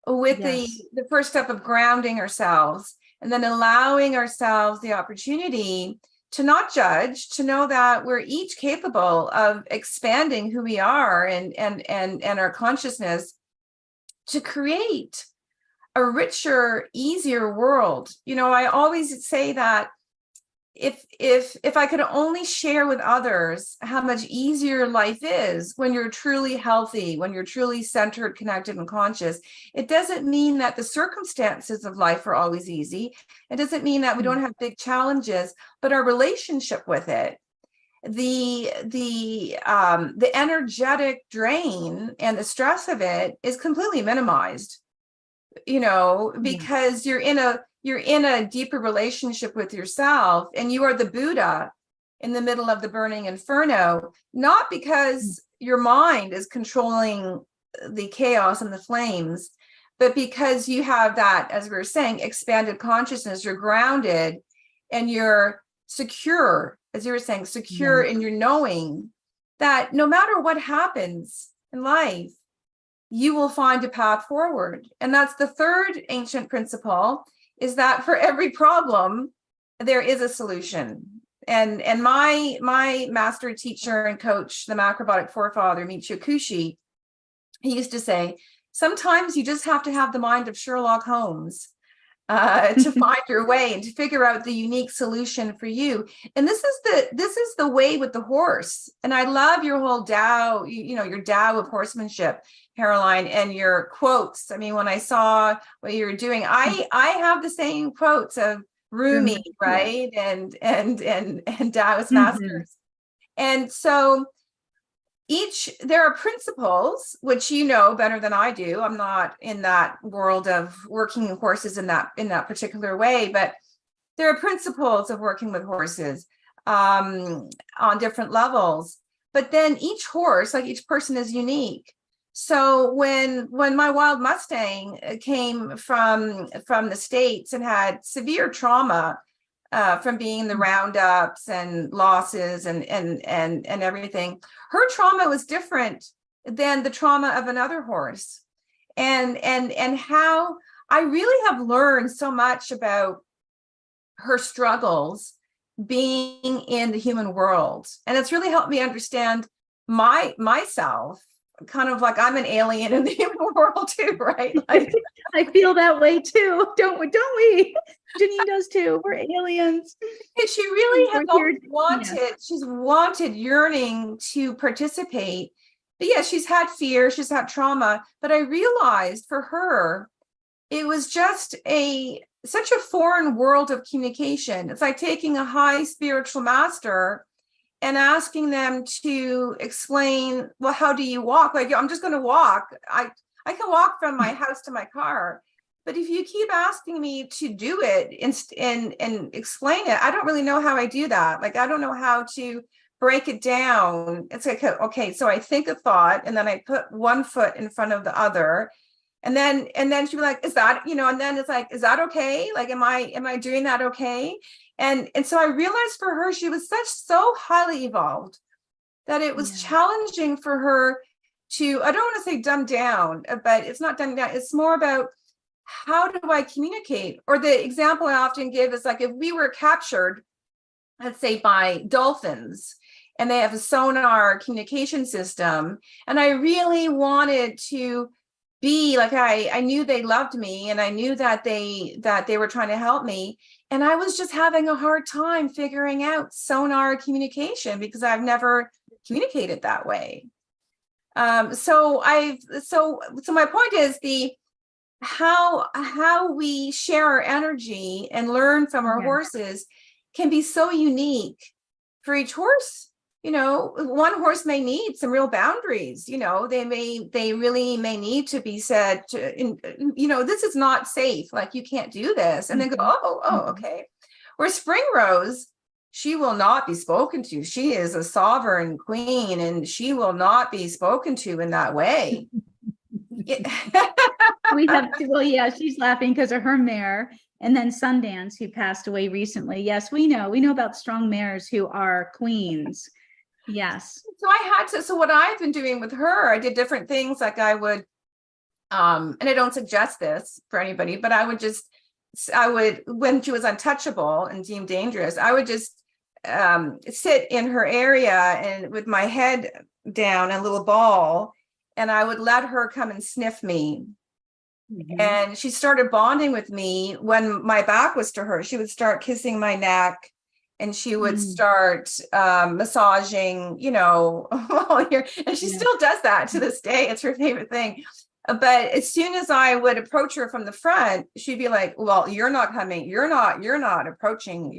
with the first step of grounding ourselves, and then allowing ourselves the opportunity to not judge, to know that we're each capable of expanding who we are and our consciousness to create a richer, easier world. I always say that if I could only share with others how much easier life is when you're truly healthy, when you're truly centered, connected, and conscious, it doesn't mean that the circumstances of life are always easy. It doesn't mean that we don't have big challenges, but our relationship with it, the energetic drain and the stress of it is completely minimized, because you're in a deeper relationship with yourself, and you are the Buddha in the middle of the burning inferno, not because your mind is controlling the chaos and the flames, but because you have that, as we were saying, expanded consciousness. You're grounded and you're secure, as you were saying, secure in your knowing that no matter what happens in life, you will find a path forward. And that's the third ancient principle, is that for every problem, there is a solution. And my master teacher and coach, the macrobiotic forefather, Michio Kushi, he used to say, sometimes you just have to have the mind of Sherlock Holmes to find your way and to figure out the unique solution for you. And this is the way with the horse. And I love your whole Tao, your Tao of horsemanship, Caroline, and your quotes. I mean, when I saw what you were doing, I have the same quotes of Rumi, right? And Taoist masters. And so there are principles, which you know better than I do. I'm not in that world of working with horses in that particular way, but there are principles of working with horses on different levels. But then each horse, like each person, is unique. So when my wild Mustang came from the States and had severe trauma from being in the roundups and losses and everything, her trauma was different than the trauma of another horse. And how I really have learned so much about her struggles being in the human world. And it's really helped me understand myself, kind of like I'm an alien in the human world too, right? Like, I feel that way too. Don't we? Janine does too. We're aliens. And she really has always she's wanted, yearning to participate. But yeah, she's had fear, she's had trauma. But I realized for her, it was just such a foreign world of communication. It's like taking a high spiritual master and asking them to explain, well, how do you walk? Like, I'm just going to walk. I can walk from my house to my car. But if you keep asking me to do it and explain it, I don't really know how I do that. Like, I don't know how to break it down. It's like, okay, so I think a thought and then I put one foot in front of the other. And then she'd be like, is that, and then it's like, is that okay? Like, am I doing that okay? And so I realized for her, she was so highly evolved that it was challenging for her to, I don't want to say dumb down, but it's not dumb down. It's more about, how do I communicate? Or the example I often give is like, if we were captured, let's say by dolphins, and they have a sonar communication system, and I really wanted to be like, I knew they loved me, and I knew that they were trying to help me, and I was just having a hard time figuring out sonar communication because I've never communicated that way. So my point is, how we share our energy and learn from our Yeah. horses can be so unique for each horse. One horse may need some real boundaries. They really may need to be said to, this is not safe. Like, you can't do this. And then go, Mhm. okay. Where Spring Rose, she will not be spoken to. She is a sovereign queen, and she will not be spoken to in that way. We have to, well, yeah, she's laughing because of her mare. And then Sundance, who passed away recently. Yes, we know about strong mares who are queens. Yes. So what I've been doing with her, I did different things. Like, I would, and I don't suggest this for anybody, but I would, when she was untouchable and deemed dangerous, I would just sit in her area and with my head down and a little ball, and I would let her come and sniff me. Mhm. And she started bonding with me when my back was to her. She would start kissing my neck, and she would start massaging, all here. And she still does that to this day. It's her favorite thing. But as soon as I would approach her from the front, she'd be like, well, you're not coming. You're not approaching.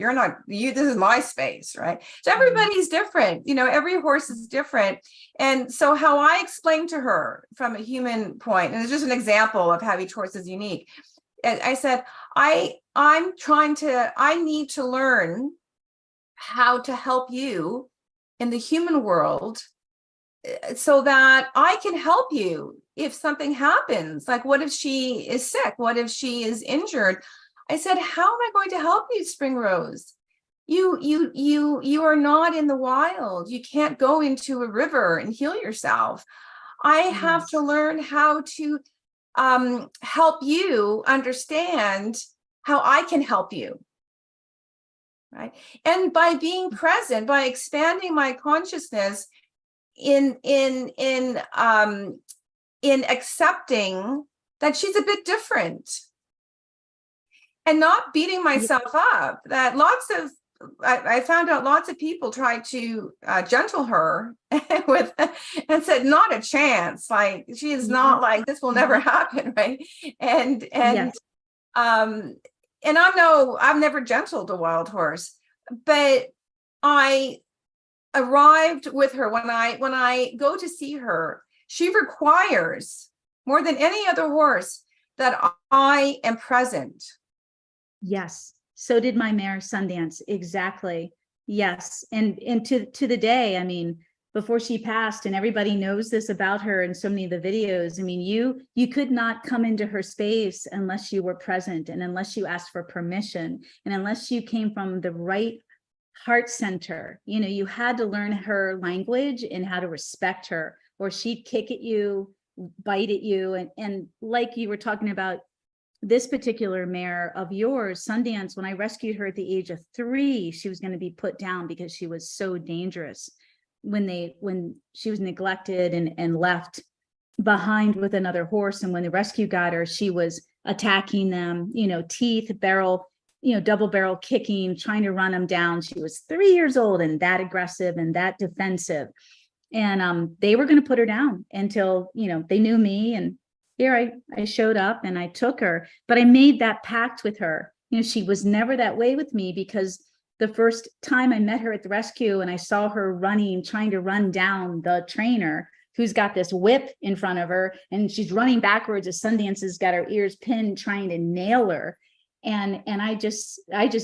This is my space, right? So everybody's different. Every horse is different. And so how I explained to her from a human point, and it's just an example of how each horse is unique. I said, I need to learn how to help you in the human world so that I can help you if something happens. Like, what if she is sick? What if she is injured? I said, how am I going to help you, Spring Rose? You are not in the wild. You can't go into a river and heal yourself. I have to learn how to help you understand how I can help you. Right. And by being present, by expanding my consciousness in accepting that she's a bit different, and not beating myself up. That I found out lots of people tried to gentle her with and said, not a chance. Like, she is not, like, this will never happen, right? And I've never gentled a wild horse, but I arrived with her when I go to see her. She requires more than any other horse that I am present. Yes. So did my mare Sundance. Exactly. Yes. And to the day, I mean, before she passed, and everybody knows this about her in so many of the videos. I mean, you could not come into her space unless you were present, and unless you asked for permission, and unless you came from the right heart center. You had to learn her language and how to respect her, or she'd kick at you, bite at you. And like you were talking about, this particular mare of yours, Sundance, when I rescued her at the age of 3, she was going to be put down because she was so dangerous. When she was neglected and left behind with another horse, and when the rescue got her, she was attacking them, teeth, barrel, double barrel kicking, trying to run them down. She was 3 years old and that aggressive and that defensive. And they were going to put her down until, they knew me. And here I showed up and I took her, but I made that pact with her. She was never that way with me, because the first time I met her at the rescue and I saw her running, trying to run down the trainer who's got this whip in front of her, and she's running backwards as Sundance has got her ears pinned, trying to nail her. And I just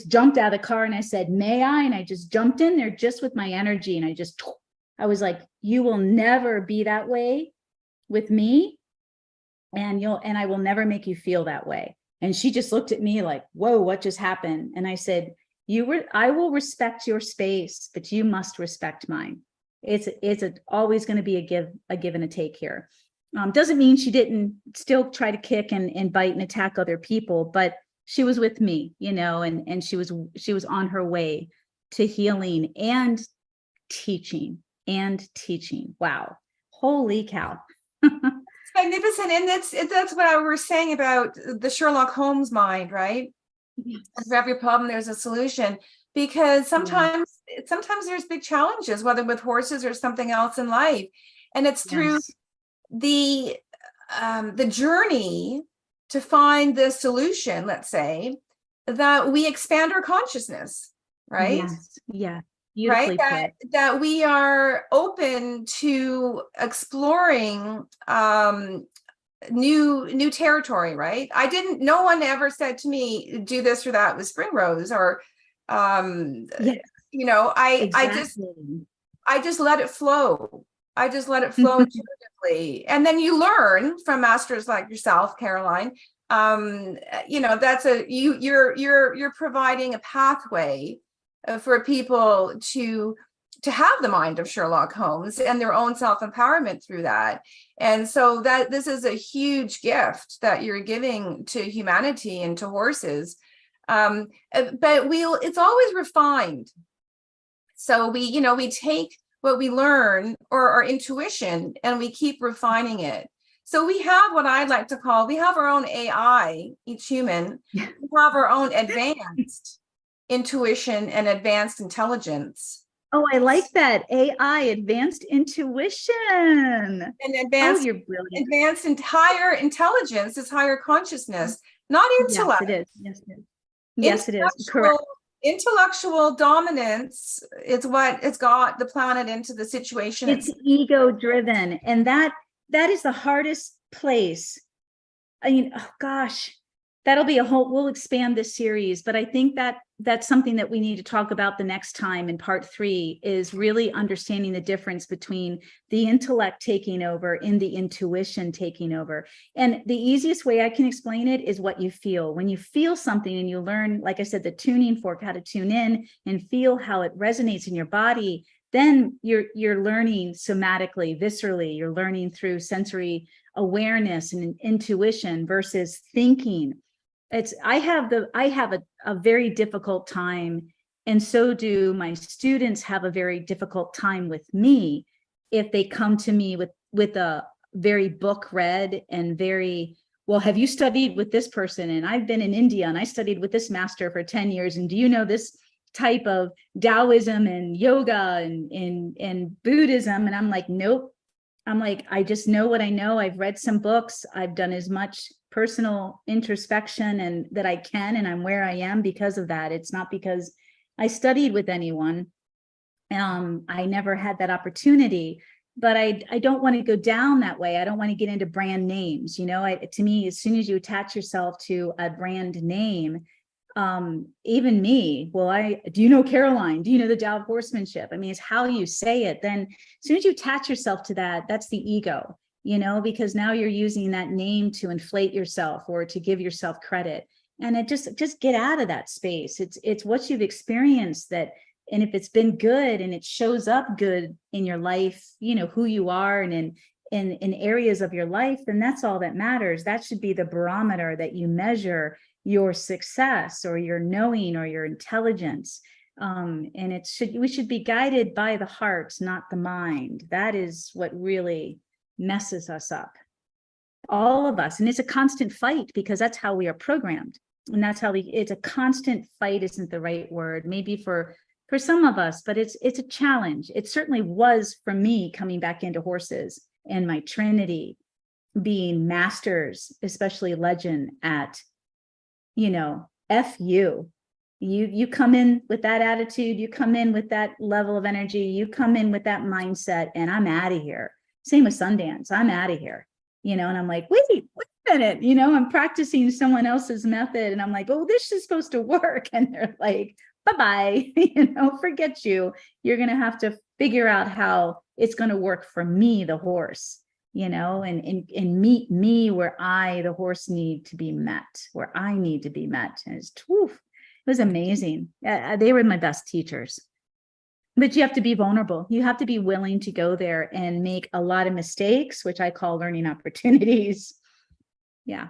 jumped out of the car and I said, may I? And I just jumped in there just with my energy. And I was like, you will never be that way with me. And I will never make you feel that way. And she just looked at me like, whoa, what just happened? And I said, I will respect your space, but you must respect mine. It's always going to be a give and a take here. Doesn't mean she didn't still try to kick and bite and attack other people, but she was with me, and she was on her way to healing and teaching. Wow. Holy cow. Magnificent. And that's what I was saying about the Sherlock Holmes mind, right? Yes. For every problem, there's a solution, because sometimes there's big challenges, whether with horses or something else in life. And it's through the journey to find the solution, let's say, that we expand our consciousness, right? Yes. Yeah. Right, Beautifully put. that we are open to exploring new territory, right? No one ever said to me, do this or that with spring rose, or Yes, you know, exactly. I just let it flow. I just let it flow intuitively. And then you learn from masters like yourself, Caroline. You know, that's you're providing a pathway for people to have the mind of Sherlock Holmes and their own self-empowerment through that. And so that this is a huge gift that you're giving to humanity and to horses. But it's always refined. So we take what we learn or our intuition and we keep refining it. So we have what I like to call, we have our own AI, each human, we have our own advanced intuition and advanced intelligence. Oh, I like that. AI, advanced intuition. And advanced, you're brilliant. Advanced and higher intelligence is higher consciousness, not intellect. Yes, it is. Yes, it is. Yes, it is. Correct. Intellectual dominance is what has got the planet into the situation. It's ego driven, and that is the hardest place. I mean, oh gosh, that'll be we'll expand this series, but I think that's something that we need to talk about the next time in part 3, is really understanding the difference between the intellect taking over and the intuition taking over. And the easiest way I can explain it is what you feel. When you feel something and you learn, like I said, the tuning fork, how to tune in and feel how it resonates in your body, then you're learning somatically, viscerally, you're learning through sensory awareness and intuition versus thinking. I have a very difficult time, and so do my students have a very difficult time with me if they come to me with a very book read and very, well, have you studied with this person? And I've been in India and I studied with this master for 10 years. And do you know this type of Taoism and yoga and Buddhism? And I'm like, nope. I'm like, I just know what I know. I've read some books. I've done as much personal introspection and that I can, and I'm where I am because of that. It's not because I studied with anyone. I never had that opportunity, but I don't want to go down that way. I don't want to get into brand names. You know, to me, as soon as you attach yourself to a brand name, even me, well, do you know Caroline? Do you know the Tao of Horsemanship? I mean, it's how you say it. Then as soon as you attach yourself to that, that's the ego, you know, because now you're using that name to inflate yourself or to give yourself credit. And it just get out of that space. It's what you've experienced that, and if it's been good and it shows up good in your life, you know, who you are and in areas of your life, then that's all that matters. That should be the barometer that you measure your success or your knowing or your intelligence. And we should be guided by the heart, not the mind. That is what really messes us up, all of us. And it's a constant fight because that's how we are programmed. And that's how it's a constant fight isn't the right word, maybe for some of us, but it's a challenge. It certainly was for me coming back into horses and my Trinity being masters, especially legend at, you know, F you. You come in with that attitude, you come in with that level of energy, you come in with that mindset, and I'm out of here. Same with Sundance, I'm out of here, you know, and I'm like, wait a minute, you know, I'm practicing someone else's method, and I'm like, oh, this is supposed to work. And they're like, bye-bye, you know, forget you. You're going to have to figure out how it's going to work for me, the horse, you know, and meet me where the horse need to be met, where I need to be met. And it was amazing. They were my best teachers. But you have to be vulnerable. You have to be willing to go there and make a lot of mistakes, which I call learning opportunities. Yeah.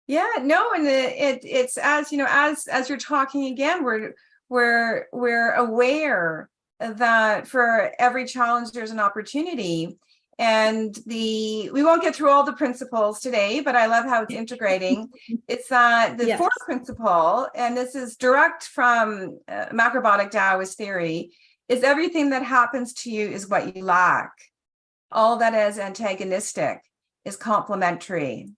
Yeah, no, and it's as you know, as you're talking again, we're aware that for every challenge there's an opportunity. And we won't get through all the principles today, but I love how it's integrating. It's that the fourth principle, and this is direct from macrobiotic Taoist theory, is everything that happens to you is what you lack. All that is antagonistic is complementary.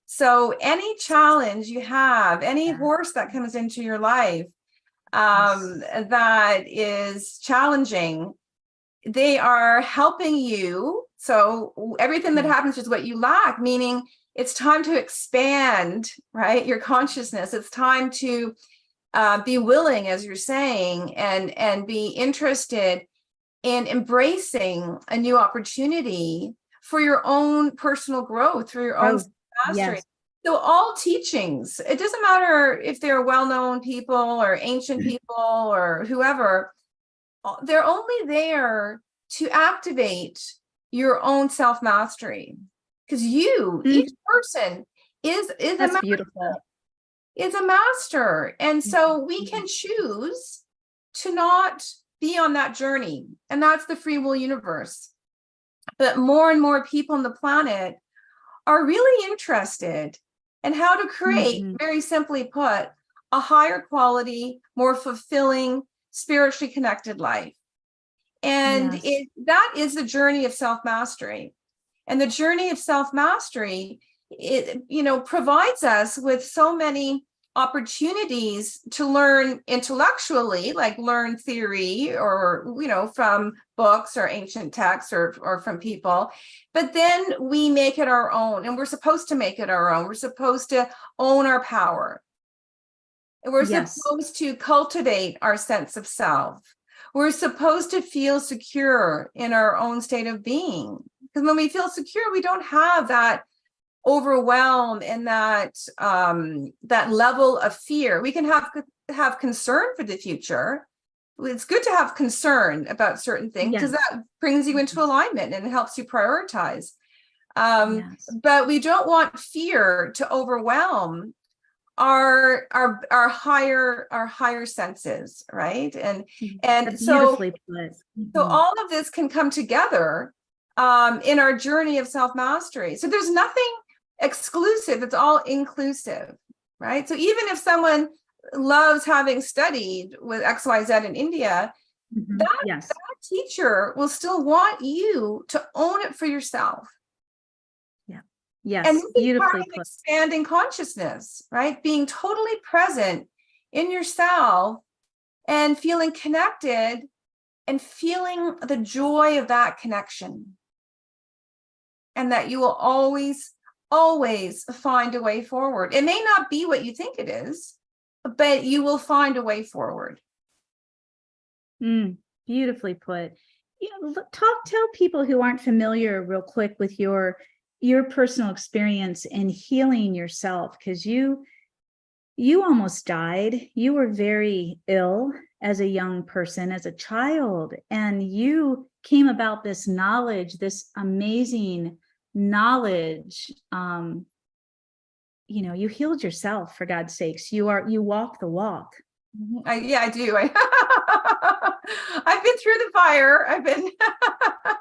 So any challenge you have, any Yeah. horse that comes into your life Yes. that is challenging, they are helping you. So everything that Yeah. happens is what you lack, meaning it's time to expand, right? Your consciousness. It's time to be willing, as you're saying, and be interested in embracing a new opportunity for your own personal growth, for your own Growth. mastery. Yes. So all teachings, it doesn't matter if they're well-known people or ancient people or whoever, they're only there to activate your own self-mastery. Because each person is That's beautiful. a master. And so we Mhm. can choose to not be on that journey. And that's the free will universe. But more and more people on the planet are really interested in how to create, Mhm. very simply put, a higher quality, more fulfilling, spiritually connected life. And Yes. that is the journey of self-mastery. And the journey of self-mastery, provides us with so many opportunities to learn intellectually, like learn theory or, from books or ancient texts or from people. But then we make it our own, and we're supposed to make it our own. We're supposed to own our power. And we're Yes. supposed to cultivate our sense of self. We're supposed to feel secure in our own state of being. Because when we feel secure, we don't have that overwhelm and that level of fear. We can have concern for the future. It's good to have concern about certain things because Yes. that brings you into alignment and helps you prioritize. Yes. But we don't want fear to overwhelm our higher senses, right? And so Beautifully put. so Mhm. all of this can come together in our journey of self-mastery. So there's nothing exclusive, it's all inclusive, right? So even if someone loves having studied with XYZ in India, Mhm. that Yes. teacher will still want you to own it for yourself. Yeah. And Yes. this is part Beautifully of put. expanding consciousness, right? Being totally present in yourself and feeling connected and feeling the joy of that connection. And that you will always find a way forward. It may not be what you think it is, but you will find a way forward. Beautifully put. Tell people who aren't familiar real quick with your personal experience in healing yourself, because you almost died. You were very ill as a young person, as a child, and you came about this knowledge, this amazing knowledge. You healed yourself, for God's sakes. You walk the walk. I do. I've been through the fire. I've been.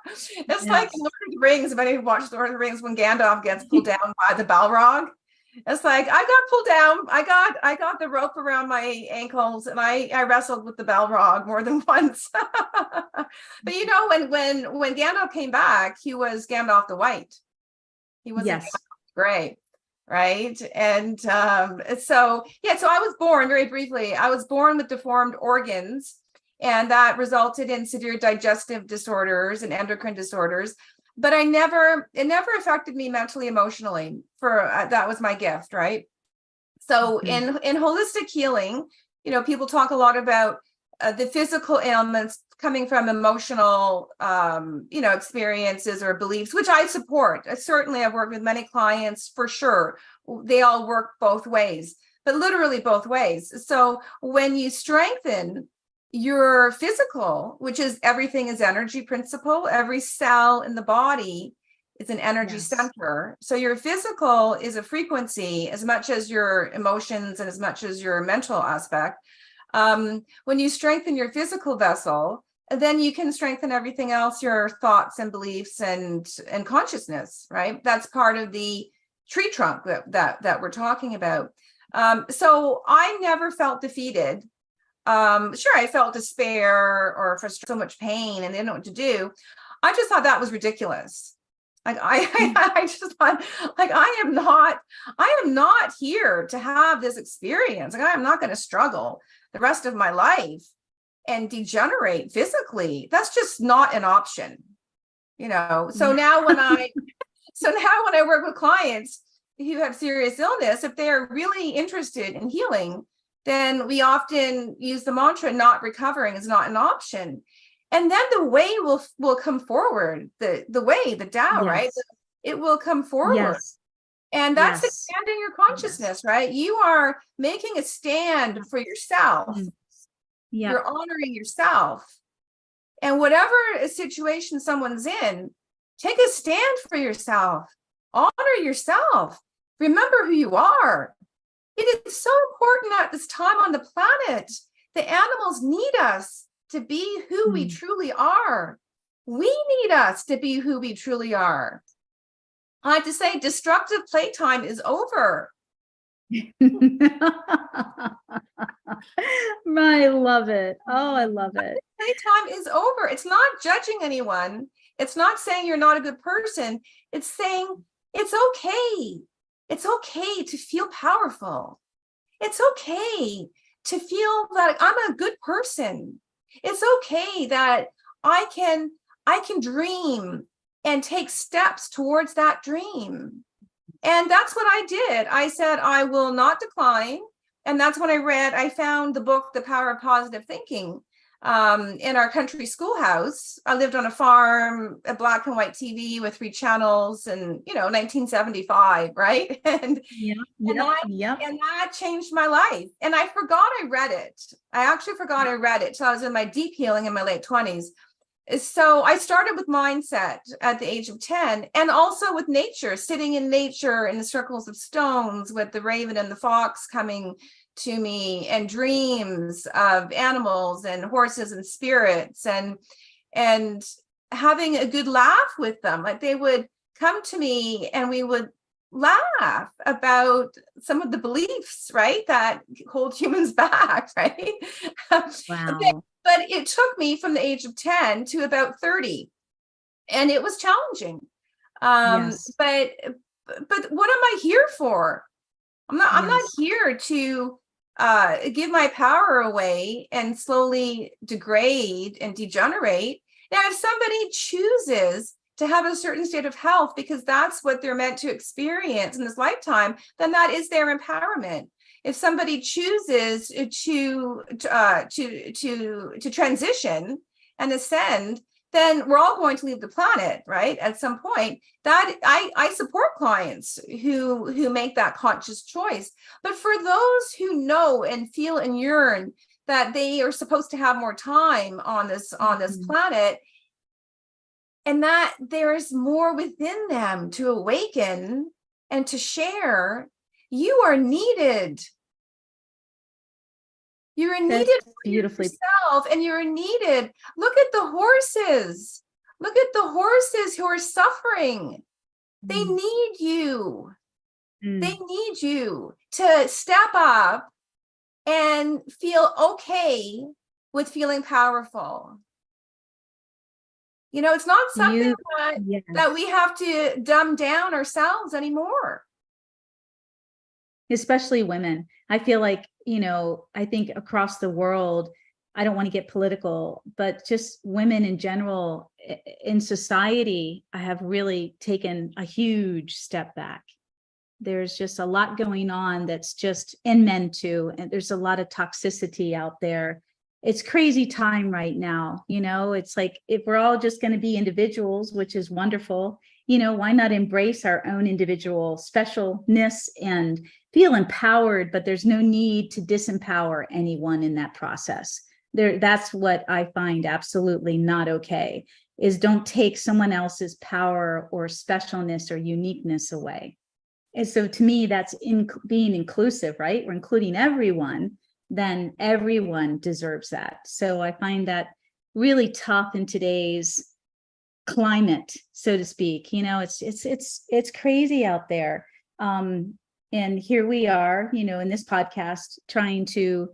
It's like in Yes. Lord of the Rings. If any of you watched Lord of the Rings, when Gandalf gets pulled down by the Balrog, it's like I got pulled down. I got the rope around my ankles, and I wrestled with the Balrog more than once. But when Gandalf came back, he was Gandalf the White. He wasn't Yes. Gandalf the Gray. Right. And so I was born, very briefly, I was born with deformed organs, and that resulted in severe digestive disorders and endocrine disorders. But it never affected me mentally, emotionally. That was my gift, right? So Mhm. in holistic healing, people talk a lot about the physical ailments coming from emotional, experiences or beliefs, which I support. Certainly, I've worked with many clients, for sure. They all work both ways, but literally both ways. So when you strengthen your physical, which is everything is energy principle, every cell in the body is an energy Yes. center. So your physical is a frequency as much as your emotions and as much as your mental aspect. When you strengthen your physical vessel, then you can strengthen everything else, your thoughts and beliefs and consciousness, right? That's part of the tree trunk that we're talking about. So I never felt defeated. Sure, I felt despair or frustration, so much pain, and didn't know what to do. I just thought that was ridiculous. Like I just thought, like, I am not here to have this experience. Like, I am not going to struggle the rest of my life and degenerate physically. That's just not an option, you know. So now when I work with clients who have serious illness, if they are really interested in healing, then we often use the mantra, not recovering is not an option. And then the way will come forward, the way, the Tao, Yes. right? It will come forward. Yes. And that's Yes. expanding your consciousness, right? You are making a stand for yourself. Yeah. You're honoring yourself. And whatever situation someone's in, take a stand for yourself. Honor yourself. Remember who you are. It is so important at this time on the planet. The animals need us to be who we truly are. We need us to be who we truly are. I have to say, destructive playtime is over. I love it. Oh, I love it. Playtime is over. It's not judging anyone. It's not saying you're not a good person. It's saying it's okay. It's okay to feel powerful. It's okay to feel that I'm a good person. It's okay that I can dream and take steps towards that dream. And that's what I did. I said, I will not decline. And that's when I found the book, The Power of Positive Thinking, in our country schoolhouse. I lived on a farm, a black and white TV with 3 channels, and 1975, right? And that changed my life. And I forgot I read it. I actually forgot I read it till I was in my deep healing in my late 20s. So I started with mindset at the age of 10, and also with nature, sitting in nature in the circles of stones with the raven and the fox coming to me, and dreams of animals and horses and spirits, and having a good laugh with them. Like, they would come to me and we would laugh about some of the beliefs, right, that hold humans back, right? Wow. But it took me from the age of 10 to about 30, and it was challenging. Yes. But what am I here for? I'm not here to give my power away and slowly degrade and degenerate. Now, if somebody chooses to have a certain state of health because that's what they're meant to experience in this lifetime, then that is their empowerment. If somebody chooses to transition and ascend, then we're all going to leave the planet, right? At some point. That I support clients who make that conscious choice. But for those who know and feel and yearn that they are supposed to have more time on this planet, and that there's more within them to awaken and to share, you are needed. You're needed for yourself, and you're needed. Look at the horses. Look at the horses who are suffering. They need you. They need you to step up and feel okay with feeling powerful. It's not something that we have to dumb down ourselves anymore. Especially women. I feel like, I think across the world, I don't want to get political, but just women in general in society, I have really taken a huge step back. There's just a lot going on that's just, and men too, and there's a lot of toxicity out there. It's crazy time right now. It's like, if we're all just going to be individuals, which is wonderful, why not embrace our own individual specialness and feel empowered, but there's no need to disempower anyone in that process. That's what I find absolutely not okay, is don't take someone else's power or specialness or uniqueness away. And so to me, that's being inclusive, right? We're including everyone, then everyone deserves that. So I find that really tough in today's climate, so to speak. It's crazy out there. And here we are, in this podcast, trying to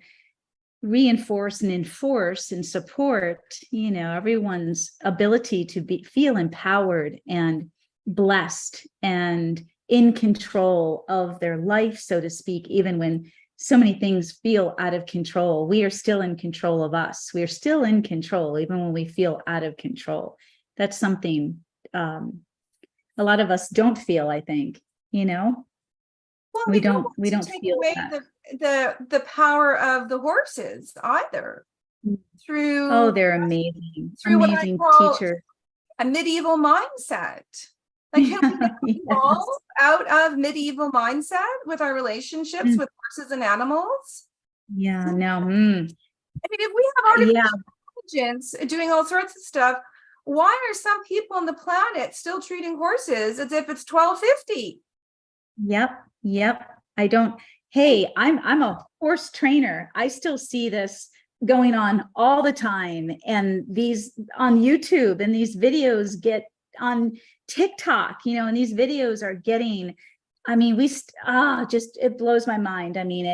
reinforce and enforce and support, everyone's ability to feel empowered and blessed and in control of their life, so to speak, even when so many things feel out of control. We are still in control of us. We are still in control, even when we feel out of control. That's something a lot of us don't feel, I think, you know? Well, We they don't don't want to take feel away the power of the horses either that. Oh, through they're amazing, through what I amazing call teacher. a medieval mindset. Like, can we Yes. evolve out of medieval mindset with our relationships with horses and animals? Yeah, no. I mean, if we have Yeah, artificial intelligence doing all sorts of stuff, why are some people on the planet still treating horses as if it's 1250? yep. I don't, hey, I'm a horse trainer. I still see this going on all the time. And these on YouTube, and these videos get on TikTok, you know, and these videos are getting, I mean, just, it blows my mind. I mean,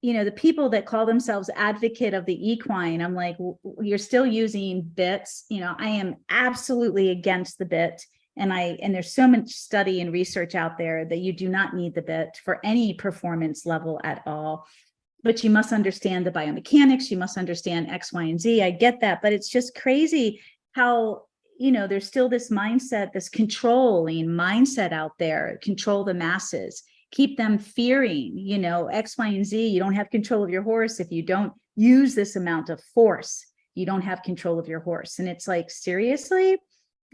you know, the people that call themselves advocate of the equine, I'm like, you're still using bits. You know, I am absolutely against the bit. And there's so much study and research out there that you do not need the bit for any performance level at all. But you must understand the biomechanics, you must understand X, Y, and Z. I get that, but it's just crazy how, you know, there's still this mindset, this controlling mindset out there, control the masses, keep them fearing, you know, X, Y, and Z. You don't have control of your horse if you don't use this amount of force. You don't have control of your horse. And it's like, seriously?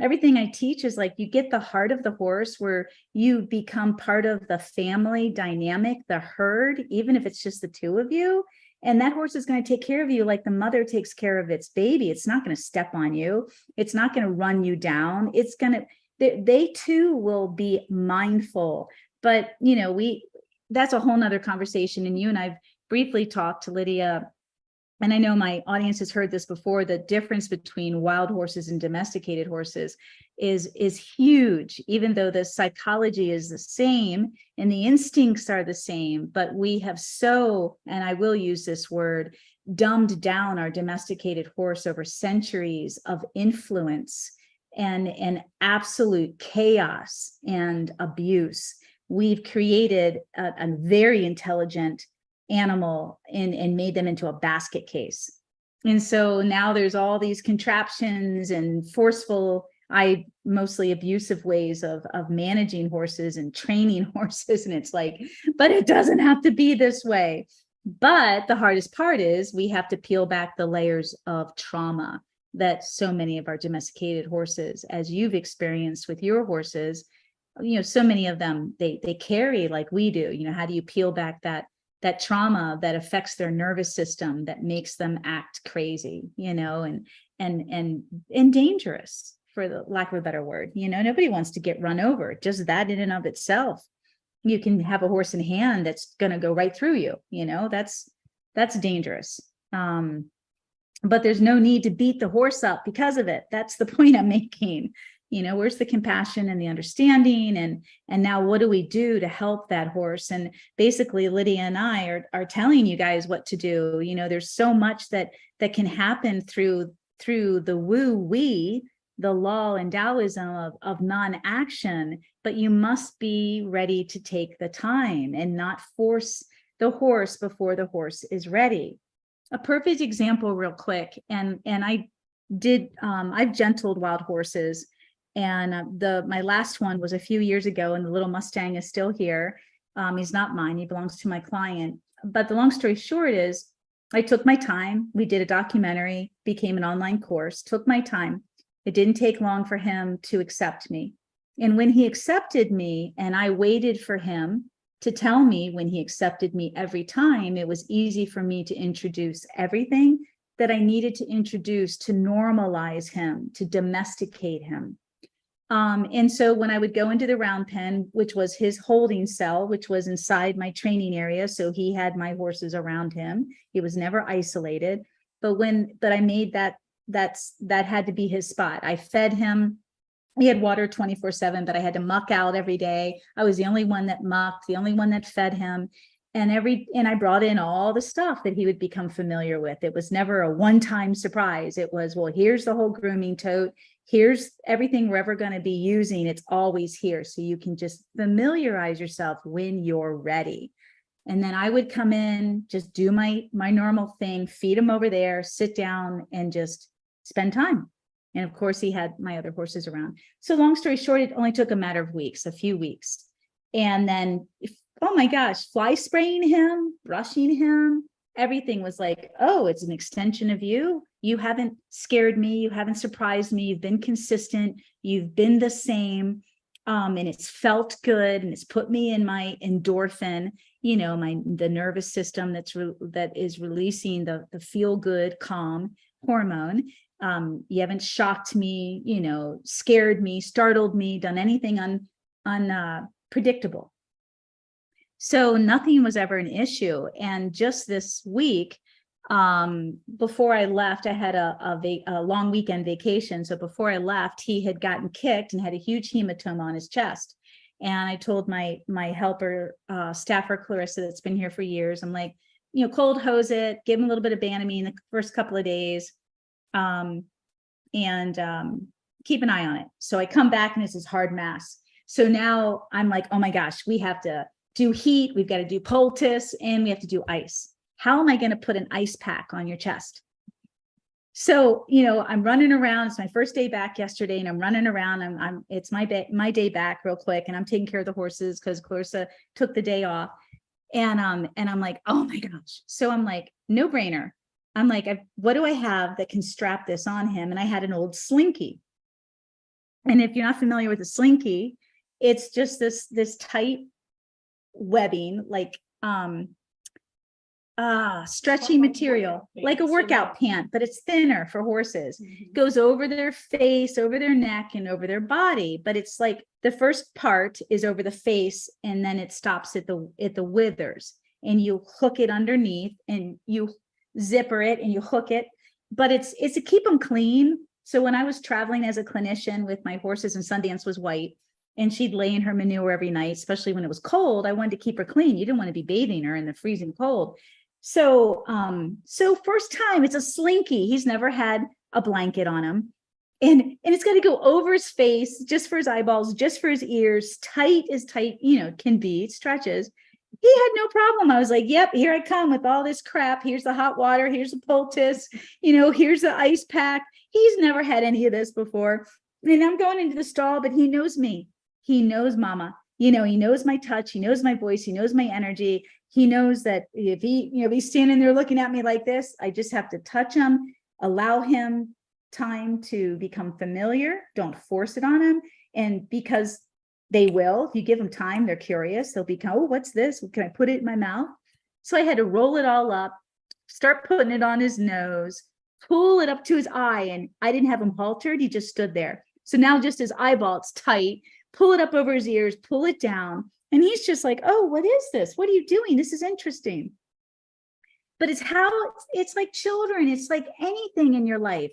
Everything I teach is like, you get the heart of the horse where you become part of the family dynamic, the herd, even if it's just the two of you. And that horse is going to take care of you like the mother takes care of its baby. It's not going to step on you. It's not going to run you down. It's going to, they too will be mindful. But, you know, that's a whole nother conversation. And you and I've briefly talked to Lydia, and I know my audience has heard this before, the difference between wild horses and domesticated horses is huge, even though the psychology is the same and the instincts are the same. But we have and I will use this word, dumbed down our domesticated horse over centuries of influence and absolute chaos and abuse. We've created a very intelligent animal and made them into a basket case. And so now there's all these contraptions and forceful, mostly abusive ways of managing horses and training horses. And it's like, but it doesn't have to be this way. But the hardest part is we have to peel back the layers of trauma that so many of our domesticated horses, as you've experienced with your horses, you know, so many of them, they carry like we do. You know, how do you peel back that trauma that affects their nervous system, that makes them act crazy, you know, and dangerous, for the lack of a better word. You know, nobody wants to get run over. Just that in and of itself, you can have a horse in hand that's going to go right through you. You know, that's dangerous. But there's no need to beat the horse up because of it. That's the point I'm making. You know, where's the compassion and the understanding? And now what do we do to help that horse? And basically, Lydia and I are telling you guys what to do. You know, there's so much that can happen through the woo-wee, the law and Taoism of non-action, but you must be ready to take the time and not force the horse before the horse is ready. A perfect example real quick, and I've gentled wild horses, and my last one was a few years ago, and the little Mustang is still here. He's not mine, he belongs to my client. But the long story short is, I took my time. We did a documentary, became an online course, took my time. It didn't take long for him to accept me. And when he accepted me, and I waited for him to tell me when he accepted me every time, it was easy for me to introduce everything that I needed to introduce to normalize him, to domesticate him. And so when I would go into the round pen, which was his holding cell, which was inside my training area, so he had my horses around him. He was never isolated. But I made that had to be his spot. I fed him. He had water 24/7, but I had to muck out every day. I was the only one that mucked, the only one that fed him. And I brought in all the stuff that he would become familiar with. It was never a one-time surprise. It was, well, here's the whole grooming tote. here's everything we're ever going to be using. It's always here. So you can just familiarize yourself when you're ready. And then I would come in, just do my normal thing, feed him over there, sit down and just spend time. And of course he had my other horses around. So long story short, it only took a matter of weeks, a few weeks. And then, oh my gosh, fly spraying him, brushing him, everything was like, oh, it's an extension of you. You haven't scared me. You haven't surprised me. You've been consistent. You've been the same. And it's felt good. And it's put me in my endorphin, you know, the nervous system that is releasing the feel good, calm hormone. You haven't shocked me, you know, scared me, startled me, done anything unpredictable. So nothing was ever an issue. And just this week, before I left, I had a long weekend vacation. So before I left, he had gotten kicked and had a huge hematoma on his chest. And I told my helper, staffer Clarissa, that's been here for years, I'm like, you know, cold hose it, give him a little bit of Banamine the first couple of days, and keep an eye on it. So I come back and it's this hard mass. So now I'm like, oh my gosh, we have to do heat, we've got to do poultice, and we have to do ice. How am I going to put an ice pack on your chest? So, you know, I'm running around. It's my first day back yesterday, and I'm running around. It's my day back real quick, and I'm taking care of the horses because Clarissa took the day off. And I'm like, oh my gosh. So I'm like, no brainer. I'm like, what do I have that can strap this on him? And I had an old slinky. And if you're not familiar with a slinky, it's just this tight webbing, like stretchy material, like a workout pant, but it's thinner for horses. Goes over their face, over their neck, and over their body. But it's like the first part is over the face, and then it stops at the withers, and you hook it underneath, and you zipper it, and you hook it. But it's to keep them clean. So when I was traveling as a clinician with my horses, and Sundance was white, and she'd lay in her manure every night, especially when it was cold, I wanted to keep her clean. You didn't want to be bathing her in the freezing cold. So first time, it's a slinky. He's never had a blanket on him. And it's got to go over his face, just for his eyeballs, just for his ears, tight as tight, you know, can be, it stretches. He had no problem. I was like, yep, here I come with all this crap. Here's the hot water. Here's the poultice, you know, here's the ice pack. He's never had any of this before. And I'm going into the stall, but he knows me. He knows mama, you know, he knows my touch. He knows my voice. He knows my energy. He knows that if he's standing there looking at me like this, I just have to touch him, allow him time to become familiar. Don't force it on him. And because they will, if you give them time, they're curious. They'll become, oh, what's this? Can I put it in my mouth? So I had to roll it all up, start putting it on his nose, pull it up to his eye. And I didn't have him haltered. He just stood there. So now just his eyeball, it's tight. Pull it up over his ears, pull it down. And he's just like, oh, what is this? What are you doing? This is interesting. But it's like children. It's like anything in your life.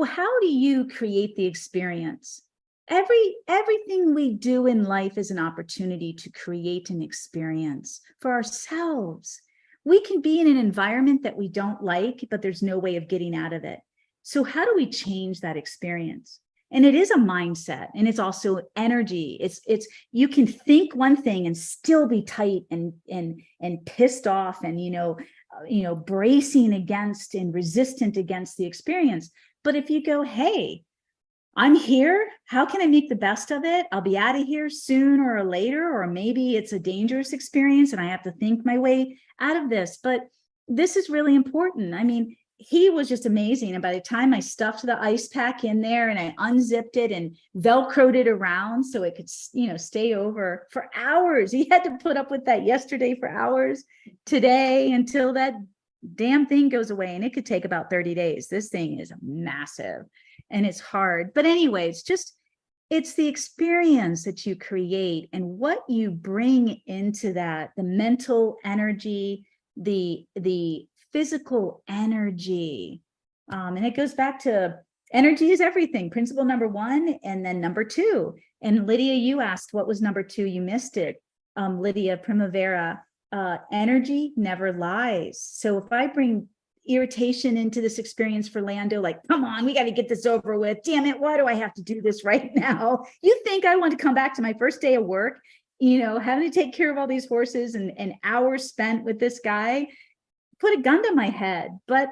How do you create the experience? Everything we do in life is an opportunity to create an experience for ourselves. We can be in an environment that we don't like, but there's no way of getting out of it. So how do we change that experience? And it is a mindset, and it's also energy. It's you can think one thing and still be tight and pissed off and bracing against and resistant against the experience. But if you go, hey, I'm here, how can I make the best of it? I'll be out of here sooner or later, or maybe it's a dangerous experience and I have to think my way out of this. But this is really important. I mean, he was just amazing. And by the time I stuffed the ice pack in there and I unzipped it and Velcroed it around so it could, stay over for hours. He had to put up with that yesterday for hours, today until that damn thing goes away. And it could take about 30 days. This thing is massive and it's hard. But anyways, it's the experience that you create and what you bring into that, the mental energy, the physical energy. And it goes back to energy is everything. Principle number 1, and then number 2. And Lydia, you asked what was number 2. You missed it. Lydia Primavera, energy never lies. So if I bring irritation into this experience for Lando, like, come on, we got to get this over with. Damn it, why do I have to do this right now? You think I want to come back to my first day of work, having to take care of all these horses and hours spent with this guy, put a gun to my head. But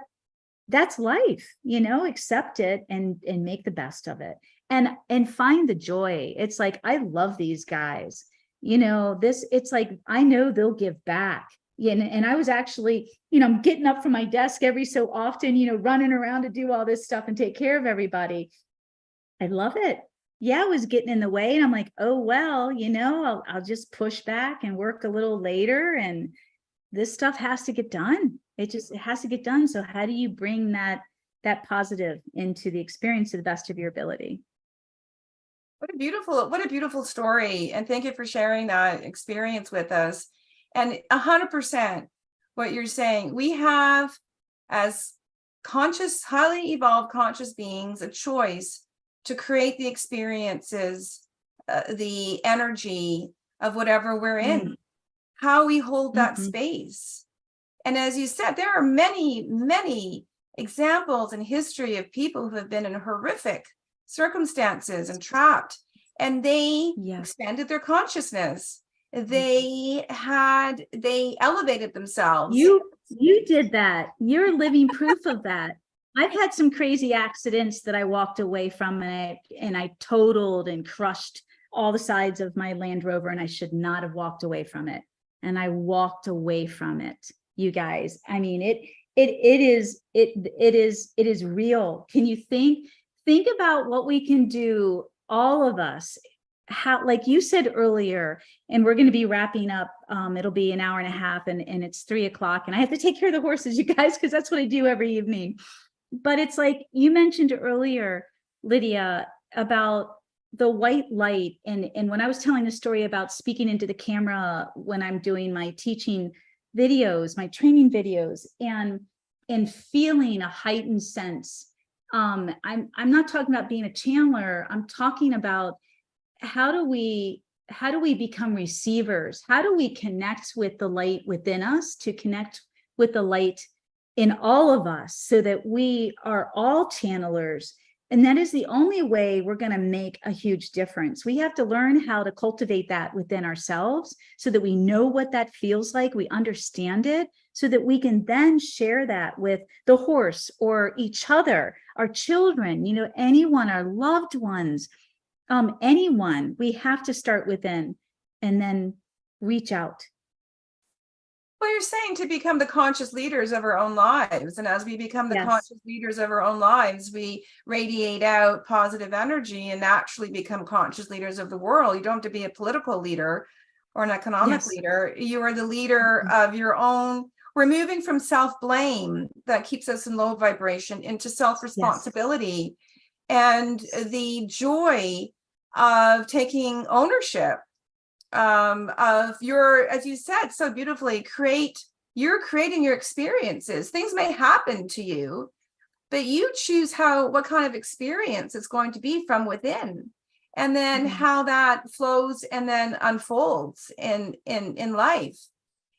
that's life, accept it and make the best of it and find the joy. It's like, I love these guys, it's like, I know they'll give back. And I was actually, I'm getting up from my desk every so often, running around to do all this stuff and take care of everybody. I love it. Yeah, I was getting in the way, and I'm like, oh, well, I'll just push back and work a little later. And this stuff has to get done. It has to get done. So how do you bring that positive into the experience to the best of your ability? What a beautiful story. And thank you for sharing that experience with us. And 100% what you're saying, we have, as conscious, highly evolved conscious beings, a choice to create the experiences, the energy of whatever we're in, how we hold that space. And as you said, there are many, many examples in history of people who have been in horrific circumstances and trapped, and they expanded their consciousness. They elevated themselves. You did that. You're living proof of that. I've had some crazy accidents that I walked away from, and I totaled and crushed all the sides of my Land Rover, and I should not have walked away from it. And I walked away from it, you guys. I mean, it is real. Can you think about what we can do, all of us? How, like you said earlier, and we're going to be wrapping up, it'll be an hour and a half, and it's 3:00, and I have to take care of the horses, you guys, because that's what I do every evening. But it's like you mentioned earlier, Lydia, about the white light. And when I was telling the story about speaking into the camera when I'm doing my teaching videos, my training videos, and feeling a heightened sense, I'm not talking about being a channeler. I'm talking about how do we become receivers? How do we connect with the light within us to connect with the light in all of us, so that we are all channelers? And that is the only way we're going to make a huge difference. We have to learn how to cultivate that within ourselves, so that we know what that feels like, we understand it, so that we can then share that with the horse or each other, our children, anyone, our loved ones, anyone. We have to start within and then reach out. Well, you're saying to become the conscious leaders of our own lives. And as we become the conscious leaders of our own lives, we radiate out positive energy and naturally become conscious leaders of the world. You don't have to be a political leader or an economic leader. You are the leader of your own. We're moving from self-blame that keeps us in low vibration into self-responsibility and the joy of taking ownership of your, as you said so beautifully, you're creating your experiences. Things may happen to you, but you choose what kind of experience it's going to be from within, and then how that flows and then unfolds in life.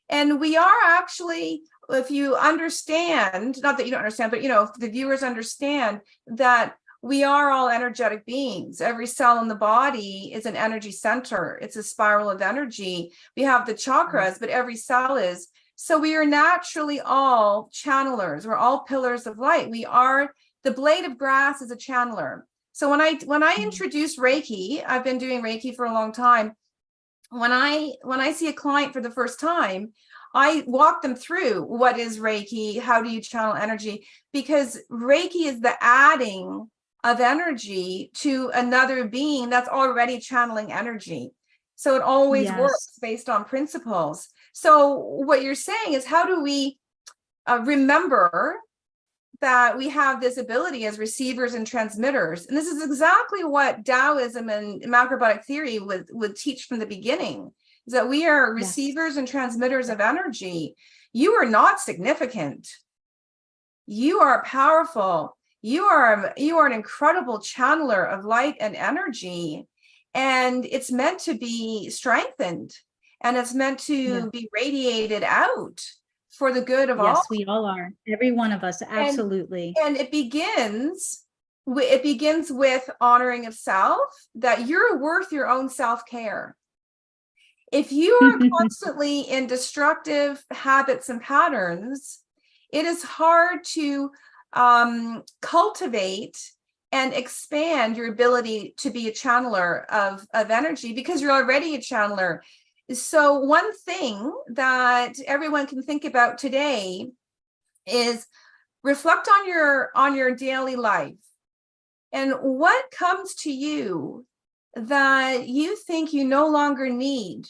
And we are actually, if you understand, not that you don't understand, but if the viewers understand that we are all energetic beings. Every cell in the body is an energy center. It's a spiral of energy. We have the chakras, but every cell is. So we are naturally all channelers. We're all pillars of light. We are, the blade of grass is a channeler. So when I introduce Reiki, I've been doing Reiki for a long time. When I see a client for the first time, I walk them through what is Reiki, how do you channel energy, because Reiki is the adding of energy to another being that's already channeling energy. So it always works based on principles. So what you're saying is, how do we remember that we have this ability as receivers and transmitters? And this is exactly what Taoism and macrobiotic theory would teach from the beginning, is that we are receivers and transmitters of energy. You are not significant. You are powerful. You are an incredible channeler of light and energy, and it's meant to be strengthened, and it's meant to be radiated out for the good of all. Yes, we all are. Every one of us. Absolutely. And it begins with honoring of self, that you're worth your own self-care. If you are constantly in destructive habits and patterns, it is hard to cultivate and expand your ability to be a channeler of energy, because you're already a channeler. So one thing that everyone can think about today is reflect on your daily life, and what comes to you that you think you no longer need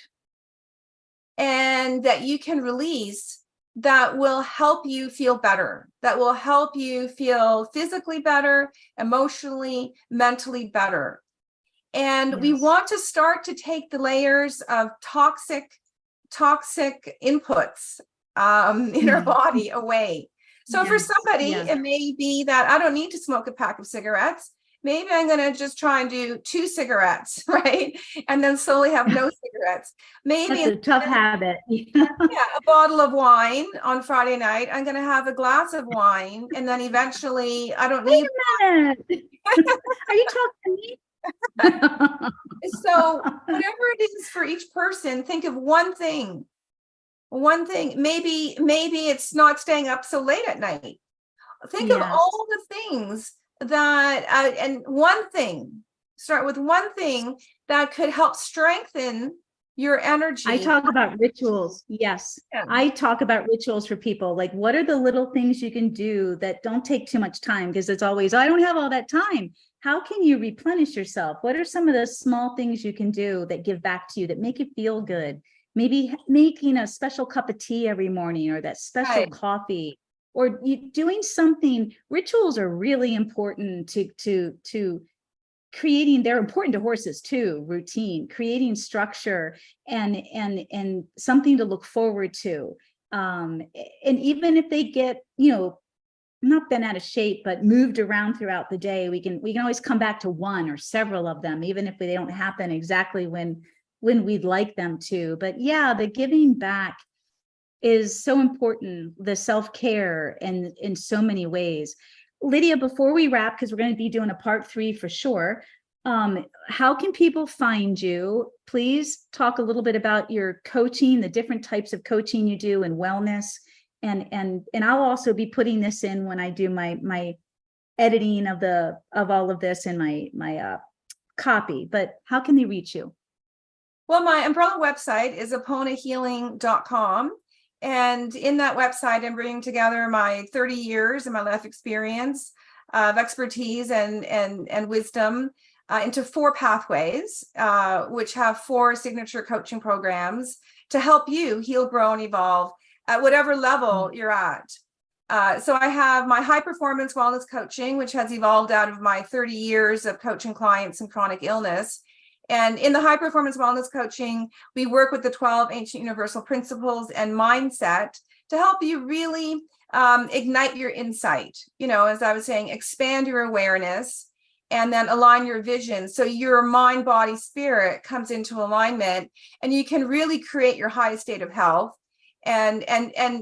and that you can release, that will help you feel better, that will help you feel physically better, emotionally, mentally better. And we want to start to take the layers of toxic inputs in our body away. So for somebody, it may be that I don't need to smoke a pack of cigarettes. Maybe I'm going to just try and do 2 cigarettes, right? And then slowly have no cigarettes. Maybe that's a tough habit. A bottle of wine on Friday night. I'm going to have a glass of wine, and then eventually I don't need. Wait a minute. Are you talking to me? So whatever it is for each person, think of one thing. Maybe it's not staying up so late at night. Think of all the things that and one thing, start with one thing that could help strengthen your energy. I talk about rituals. Yes. I talk about rituals for people. Like, what are the little things you can do that don't take too much time? Because it's always, I don't have all that time. How can you replenish yourself? What are some of the small things you can do that give back to you, that make you feel good? Maybe making a special cup of tea every morning, or that special coffee, or doing something. Rituals are really important to creating. They're important to horses too. Routine, creating structure, and something to look forward to. And even if they get, not been out of shape, but moved around throughout the day, we can always come back to one or several of them, even if they don't happen exactly when we'd like them to. But the giving back is so important, the self-care, and in so many ways. Lidia, before we wrap, because we're going to be doing a part 3 for sure, how can people find you? Please talk a little bit about your coaching, the different types of coaching you do, and wellness. And I'll also be putting this in when I do my editing of all of this in my copy. But how can they reach you? Well, my umbrella website is equine-healing.com. And in that website, I'm bringing together my 30 years and my life experience of expertise and wisdom into 4 pathways, which have 4 signature coaching programs to help you heal, grow, and evolve at whatever level you're at. So I have my high performance wellness coaching, which has evolved out of my 30 years of coaching clients in chronic illness. And in the high performance wellness coaching, we work with the 12 ancient universal principles and mindset to help you really ignite your insight. As I was saying, expand your awareness and then align your vision. So your mind, body, spirit comes into alignment, and you can really create your highest state of health and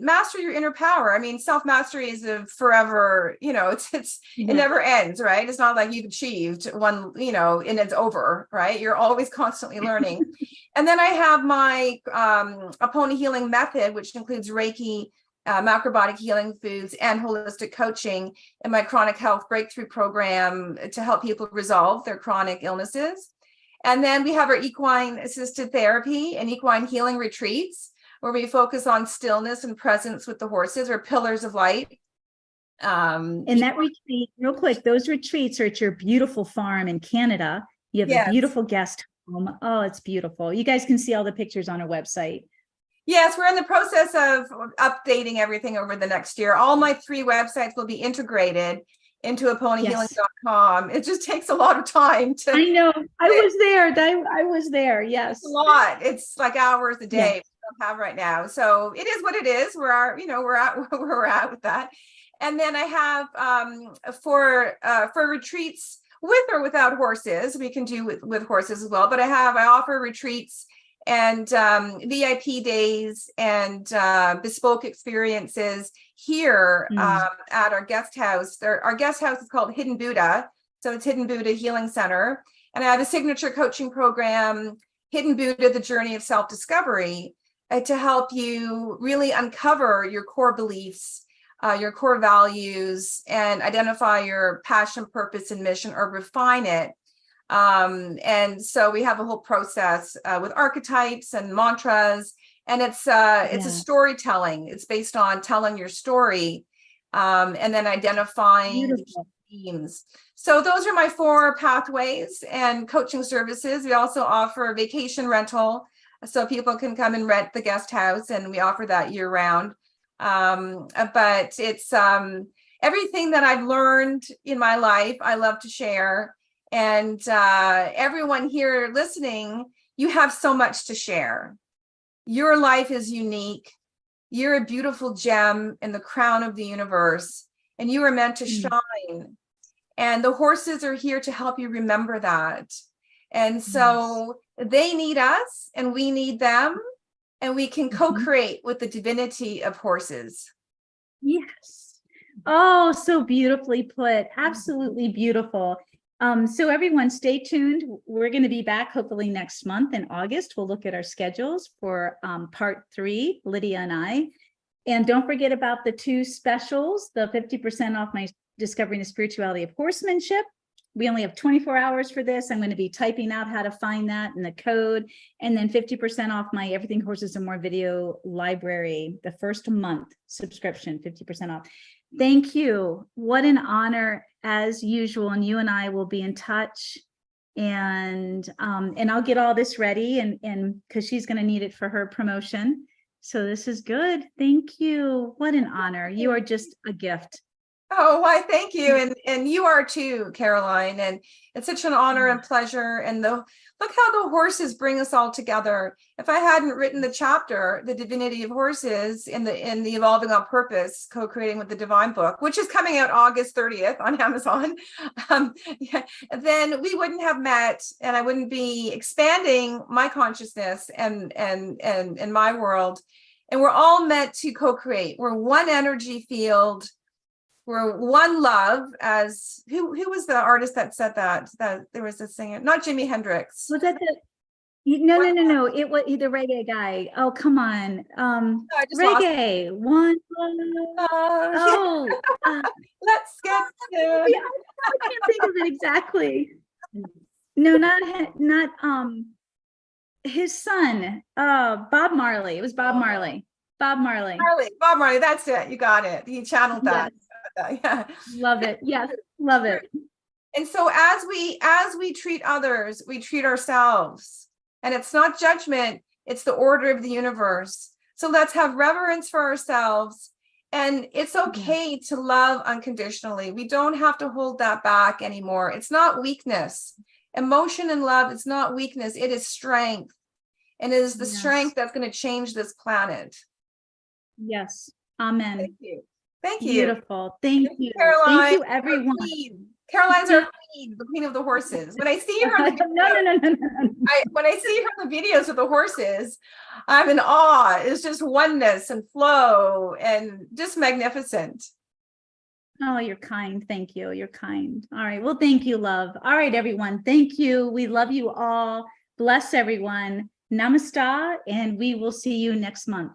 master your inner power. I mean, self-mastery is a forever, it never ends, right? It's not like you've achieved one, and it's over, right? You're always constantly learning. And then I have my Apona healing method, which includes Reiki, macrobiotic healing foods, and holistic coaching, in my chronic health breakthrough program to help people resolve their chronic illnesses. And then we have our Equine-Assisted Therapy and Equine Healing Retreats, where we focus on stillness and presence with the horses, or pillars of light. And that retreat, real quick, those retreats are at your beautiful farm in Canada. You have a beautiful guest home. Oh, it's beautiful. You guys can see all the pictures on our website. Yes, we're in the process of updating everything over the next year. All my 3 websites will be integrated into eponihealing.com. It just takes a lot of time to. I know. I was there. Yes. It's a lot. It's like hours a day. Have right now, so it is what it is. We're at where we're at with that. And then I have for retreats with or without horses. We can do with horses as well, but I offer retreats and VIP days and bespoke experiences here at our guest house. Our guest house is called Hidden Buddha. So it's Hidden Buddha Healing Center. And I have a signature coaching program, Hidden Buddha, The Journey of Self-Discovery, to help you really uncover your core beliefs, your core values, and identify your passion, purpose, and mission, or refine it. And so we have a whole process with archetypes and mantras, and it's a storytelling. It's based on telling your story, and then identifying the themes. So those are my 4 pathways and coaching services. We also offer vacation rental, so people can come and rent the guest house, and we offer that year round. But it's everything that I've learned in my life, I love to share. And everyone here listening, you have so much to share. Your life is unique. You're a beautiful gem in the crown of the universe, and you are meant to shine. And the horses are here to help you remember that. And so they need us, and we need them, and we can co-create with the divinity of horses. Yes. Oh, so beautifully put. Absolutely beautiful. So everyone, stay tuned. We're going to be back hopefully next month in August. We'll look at our schedules for part 3, Lidia and I. And don't forget about the 2 specials, the 50% off my Discovering the Spirituality of Horsemanship. We only have 24 hours for this. I'm going to be typing out how to find that and the code, and then 50% off my Everything Horses and More video library, the first month subscription, 50% off. Thank you. What an honor as usual. And you and I will be in touch, and I'll get all this ready, and because she's going to need it for her promotion. So this is good. Thank you. What an honor. You are just a gift. Oh, why, thank you. And you are too, Caroline. And it's such an honor and pleasure. And look how the horses bring us all together. If I hadn't written the chapter, The Divinity of Horses, in the Evolving on Purpose, Co-Creating with the Divine book, which is coming out August 30th on Amazon, then we wouldn't have met, and I wouldn't be expanding my consciousness and my world. And we're all meant to co-create. We're one energy field. We're one love. As who was the artist that said that there was a singer, not Jimi Hendrix. Was that no, it was the reggae guy. Oh, come on. Reggae. One love. Let's get I can't think of it exactly. No, not his son. Bob Marley. It was Bob Marley. Bob Marley, that's it. You got it. He channeled that. Yes. Yeah. Love it. Yes, love it. And so as we treat others, we treat ourselves. And it's not judgment, it's the order of the universe. So let's have reverence for ourselves. And it's okay to love unconditionally. We don't have to hold that back anymore. It's not weakness. Emotion and love, it's not weakness, it is strength. And it is the strength that's going to change this planet. Yes. Amen. Thank you. Thank you. Beautiful. Thank you, Caroline. Thank you, everyone. Caroline's our queen, the queen of the horses. When I see her, when I see her in the videos of the horses, I'm in awe. It's just oneness and flow and just magnificent. Oh, you're kind. Thank you. You're kind. All right. Well, thank you, love. All right, everyone. Thank you. We love you all. Bless everyone. Namaste, and we will see you next month.